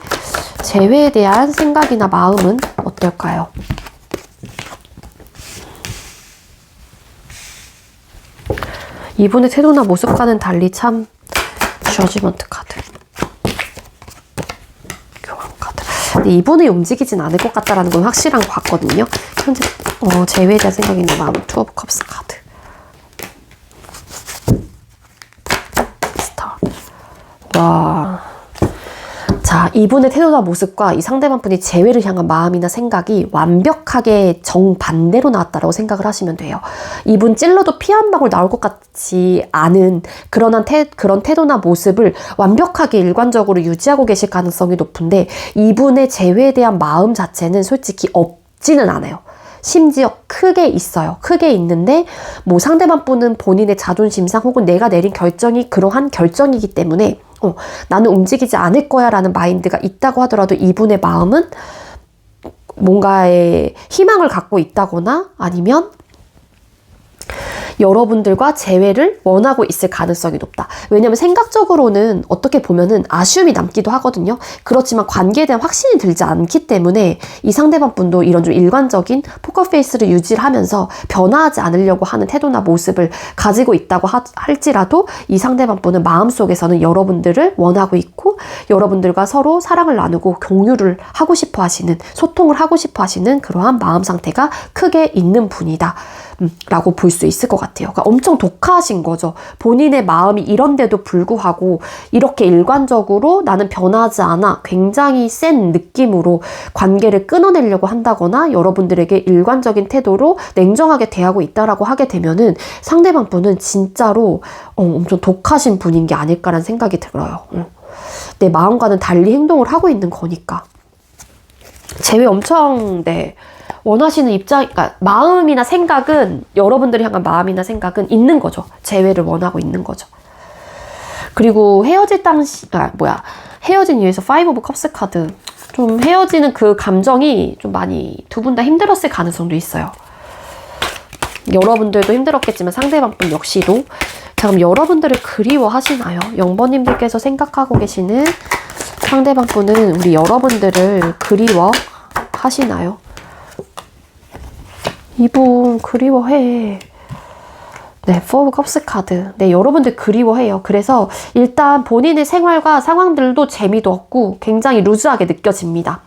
재회에 대한 생각이나 마음은 어떨까요? 이분의 태도나 모습과는 달리 참 저지먼트 카드. 교환 카드. 근데 이분이 움직이진 않을 것 같다라는 건 확실한 것 같거든요. 현재 제외에 대한 생각이 있는 마음. 투 오브 컵스 카드. 스타. 와. 자, 이분의 태도나 모습과 이 상대방 분이 재회를 향한 마음이나 생각이 완벽하게 정반대로 나왔다라고 생각을 하시면 돼요. 이분 찔러도 피 한 방울 나올 것 같지 않은 그런 태도나 모습을 완벽하게 일관적으로 유지하고 계실 가능성이 높은데 이분의 재회에 대한 마음 자체는 솔직히 없지는 않아요. 심지어 크게 있어요. 크게 있는데 뭐 상대방 분은 본인의 자존심상 혹은 내가 내린 결정이 그러한 결정이기 때문에 나는 움직이지 않을 거야 라는 마인드가 있다고 하더라도 이분의 마음은 뭔가의 희망을 갖고 있다거나 아니면 여러분들과 재회를 원하고 있을 가능성이 높다. 왜냐면 생각적으로는 어떻게 보면은 아쉬움이 남기도 하거든요. 그렇지만 관계에 대한 확신이 들지 않기 때문에 이 상대방 분도 이런 좀 일관적인 포커페이스를 유지를 하면서 변화하지 않으려고 하는 태도나 모습을 가지고 있다고 할지라도 이 상대방 분은 마음속에서는 여러분들을 원하고 있고 여러분들과 서로 사랑을 나누고 공유를 하고 싶어 하시는, 소통을 하고 싶어 하시는 그러한 마음 상태가 크게 있는 분이다. 라고 볼 수 있을 것 같아요. 그러니까 엄청 독하신 거죠. 본인의 마음이 이런데도 불구하고 이렇게 일관적으로 나는 변하지 않아 굉장히 센 느낌으로 관계를 끊어내려고 한다거나 여러분들에게 일관적인 태도로 냉정하게 대하고 있다라고 하게 되면은 상대방 분은 진짜로 엄청 독하신 분인 게 아닐까라는 생각이 들어요. 내 마음과는 달리 행동을 하고 있는 거니까. 재회 엄청 원하시는 입장, 그러니까 마음이나 생각은 여러분들이 향한 마음이나 생각은 있는 거죠. 재회를 원하고 있는 거죠. 그리고 헤어질 당시, 헤어진 이유에서 5 오브 컵스 카드. 좀 헤어지는 그 감정이 좀 많이 두 분 다 힘들었을 가능성도 있어요. 여러분들도 힘들었겠지만 상대방 분 역시도. 자, 그럼 여러분들을 그리워하시나요? 0번님들께서 생각하고 계시는 상대방 분은 우리 여러분들을 그리워하시나요? 이분 그리워해. 네, 4 오브 컵스 카드. 네, 여러분들 그리워해요. 그래서 일단 본인의 생활과 상황들도 재미도 없고 굉장히 루즈하게 느껴집니다.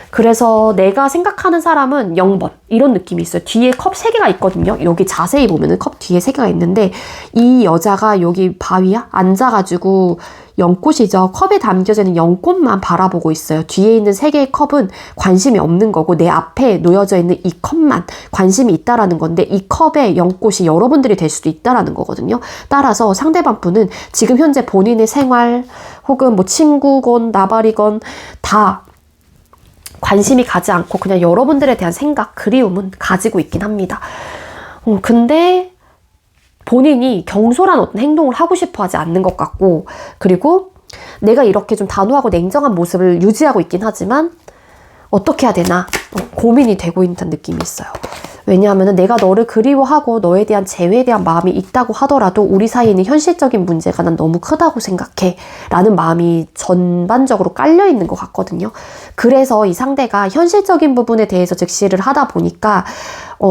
그래서 내가 생각하는 사람은 0번 이런 느낌이 있어요. 뒤에 컵 3개가 있거든요. 여기 자세히 보면은 컵 뒤에 3개가 있는데 이 여자가 여기 바위야? 앉아가지고 연꽃이죠. 컵에 담겨져 있는 연꽃만 바라보고 있어요. 뒤에 있는 3개의 컵은 관심이 없는 거고 내 앞에 놓여져 있는 이 컵만 관심이 있다라는 건데 이 컵의 연꽃이 여러분들이 될 수도 있다라는 거거든요. 따라서 상대방 분은 지금 현재 본인의 생활 혹은 뭐 친구건 나발이건 다 관심이 가지 않고 그냥 여러분들에 대한 생각, 그리움은 가지고 있긴 합니다. 근데 본인이 경솔한 어떤 행동을 하고 싶어 하지 않는 것 같고 그리고 내가 이렇게 좀 단호하고 냉정한 모습을 유지하고 있긴 하지만 어떻게 해야 되나 고민이 되고 있는 느낌이 있어요. 왜냐하면 내가 너를 그리워하고 너에 대한 재회에 대한 마음이 있다고 하더라도 우리 사이에는 현실적인 문제가 난 너무 크다고 생각해 라는 마음이 전반적으로 깔려 있는 것 같거든요. 그래서 이 상대가 현실적인 부분에 대해서 즉시를 하다 보니까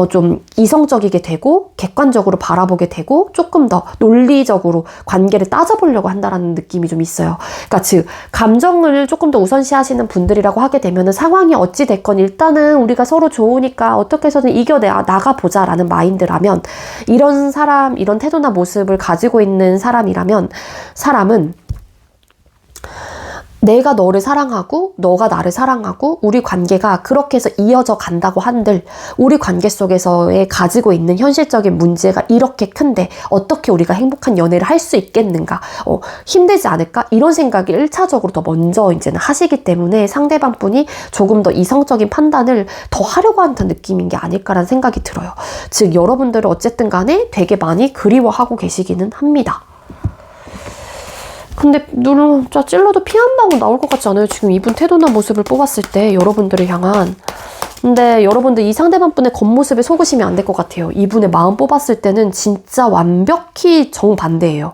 좀 이성적이게 되고 객관적으로 바라보게 되고 조금 더 논리적으로 관계를 따져보려고 한다라는 느낌이 좀 있어요. 그러니까 즉 감정을 조금 더 우선시하시는 분들이라고 하게 되면은 상황이 어찌 됐건 일단은 우리가 서로 좋으니까 어떻게 해서든 나가보자 라는 마인드라면 이런 사람, 이런 태도나 모습을 가지고 있는 사람이라면 사람은 내가 너를 사랑하고 너가 나를 사랑하고 우리 관계가 그렇게 해서 이어져 간다고 한들 우리 관계 속에서의 가지고 있는 현실적인 문제가 이렇게 큰데 어떻게 우리가 행복한 연애를 할 수 있겠는가 힘들지 않을까 이런 생각을 1차적으로 더 먼저 이제는 하시기 때문에 상대방 분이 조금 더 이성적인 판단을 더 하려고 하는 느낌인 게 아닐까라는 생각이 들어요. 즉 여러분들을 어쨌든 간에 되게 많이 그리워하고 계시기는 합니다. 근데 진짜 찔러도 피 한 방울 나올 것 같지 않아요? 지금 이분 태도나 모습을 뽑았을 때 여러분들을 향한. 근데 여러분들 이 상대방 분의 겉모습에 속으시면 안 될 것 같아요. 이분의 마음 뽑았을 때는 진짜 완벽히 정반대예요.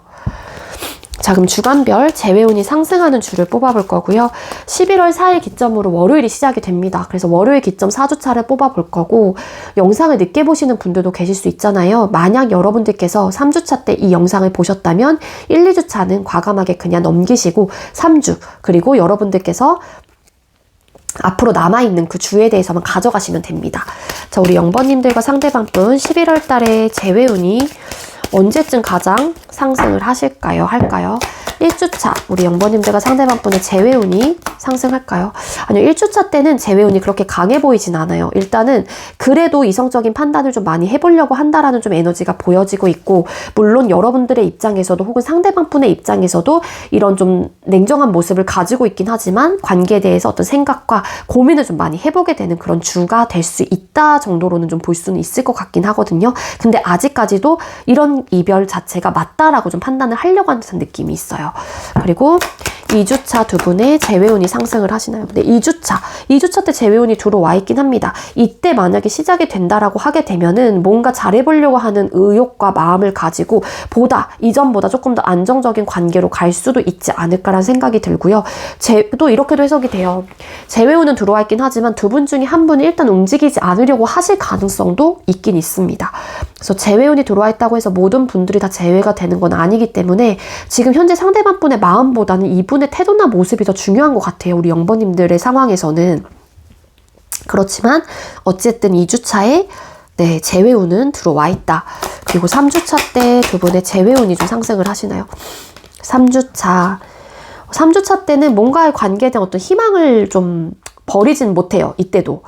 자, 그럼 주간별 재회운이 상승하는 주를 뽑아볼 거고요. 11월 4일 기점으로 월요일이 시작이 됩니다. 그래서 월요일 기점 4주차를 뽑아볼 거고, 영상을 늦게 보시는 분들도 계실 수 있잖아요. 만약 여러분들께서 3주차 때 이 영상을 보셨다면 1, 2주차는 과감하게 그냥 넘기시고 3주, 그리고 여러분들께서 앞으로 남아있는 그 주에 대해서만 가져가시면 됩니다. 자, 우리 0번님들과 상대방분 11월 달에 재회운이 언제쯤 가장 상승을 할까요? 1주차, 우리 0번님들과 상대방분의 재회운이 상승할까요? 아니요, 1주차 때는 재회운이 그렇게 강해 보이진 않아요. 일단은 그래도 이성적인 판단을 좀 많이 해보려고 한다라는 좀 에너지가 보여지고 있고, 물론 여러분들의 입장에서도 혹은 상대방분의 입장에서도 이런 좀 냉정한 모습을 가지고 있긴 하지만 관계에 대해서 어떤 생각과 고민을 좀 많이 해보게 되는 그런 주가 될 수 있다 정도로는 좀 볼 수는 있을 것 같긴 하거든요. 근데 아직까지도 이런 이별 자체가 맞다라고 좀 판단을 하려고 하는 느낌이 있어요. 그리고 2주차 두 분의 재회운이 상승을 하시나요? 근데 2주차 때 재회운이 들어와 있긴 합니다. 이때 만약에 시작이 된다라고 하게 되면은 뭔가 잘해보려고 하는 의욕과 마음을 가지고 이전보다 조금 더 안정적인 관계로 갈 수도 있지 않을까라는 생각이 들고요. 또 이렇게도 해석이 돼요. 재회운은 들어와 있긴 하지만 두 분 중에 한 분이 일단 움직이지 않으려고 하실 가능성도 있긴 있습니다. 그래서 재회운이 들어와 있다고 해서 모든 분들이 다 재회가 되는 건 아니기 때문에 지금 현재 상대방분의 마음보다는 이분의 태도나 모습이 더 중요한 것 같아요. 우리 0번님들의 상황에서는. 그렇지만 어쨌든 2주차에 재회운은 들어와 있다. 그리고 3주차 때 두 분의 재회운이 좀 상승을 하시나요? 3주차 때는 뭔가의 관계에 대한 어떤 희망을 좀 버리진 못해요. 이때도.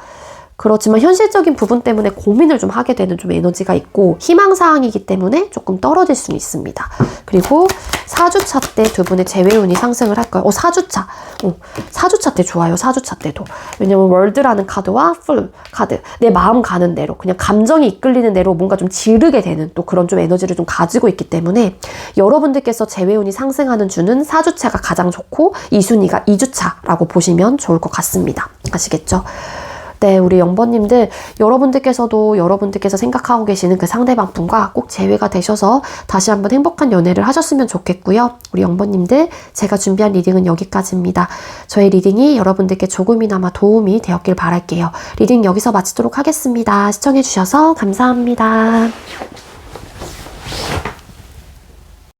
그렇지만 현실적인 부분 때문에 고민을 좀 하게 되는 좀 에너지가 있고 희망사항이기 때문에 조금 떨어질 수는 있습니다. 그리고 4주차 때 두 분의 재회운이 상승을 할까요? 4주차 때 좋아요. 4주차 때도. 왜냐면 월드라는 카드와 풀 카드. 내 마음 가는 대로 그냥 감정이 이끌리는 대로 뭔가 좀 지르게 되는 또 그런 좀 에너지를 좀 가지고 있기 때문에 여러분들께서 재회운이 상승하는 주는 4주차가 가장 좋고 2순위가 2주차라고 보시면 좋을 것 같습니다. 아시겠죠? 네, 우리 0번님들, 여러분들께서 생각하고 계시는 그 상대방 분과 꼭 재회가 되셔서 다시 한번 행복한 연애를 하셨으면 좋겠고요. 우리 0번님들, 제가 준비한 리딩은 여기까지입니다. 저의 리딩이 여러분들께 조금이나마 도움이 되었길 바랄게요. 리딩 여기서 마치도록 하겠습니다. 시청해주셔서 감사합니다.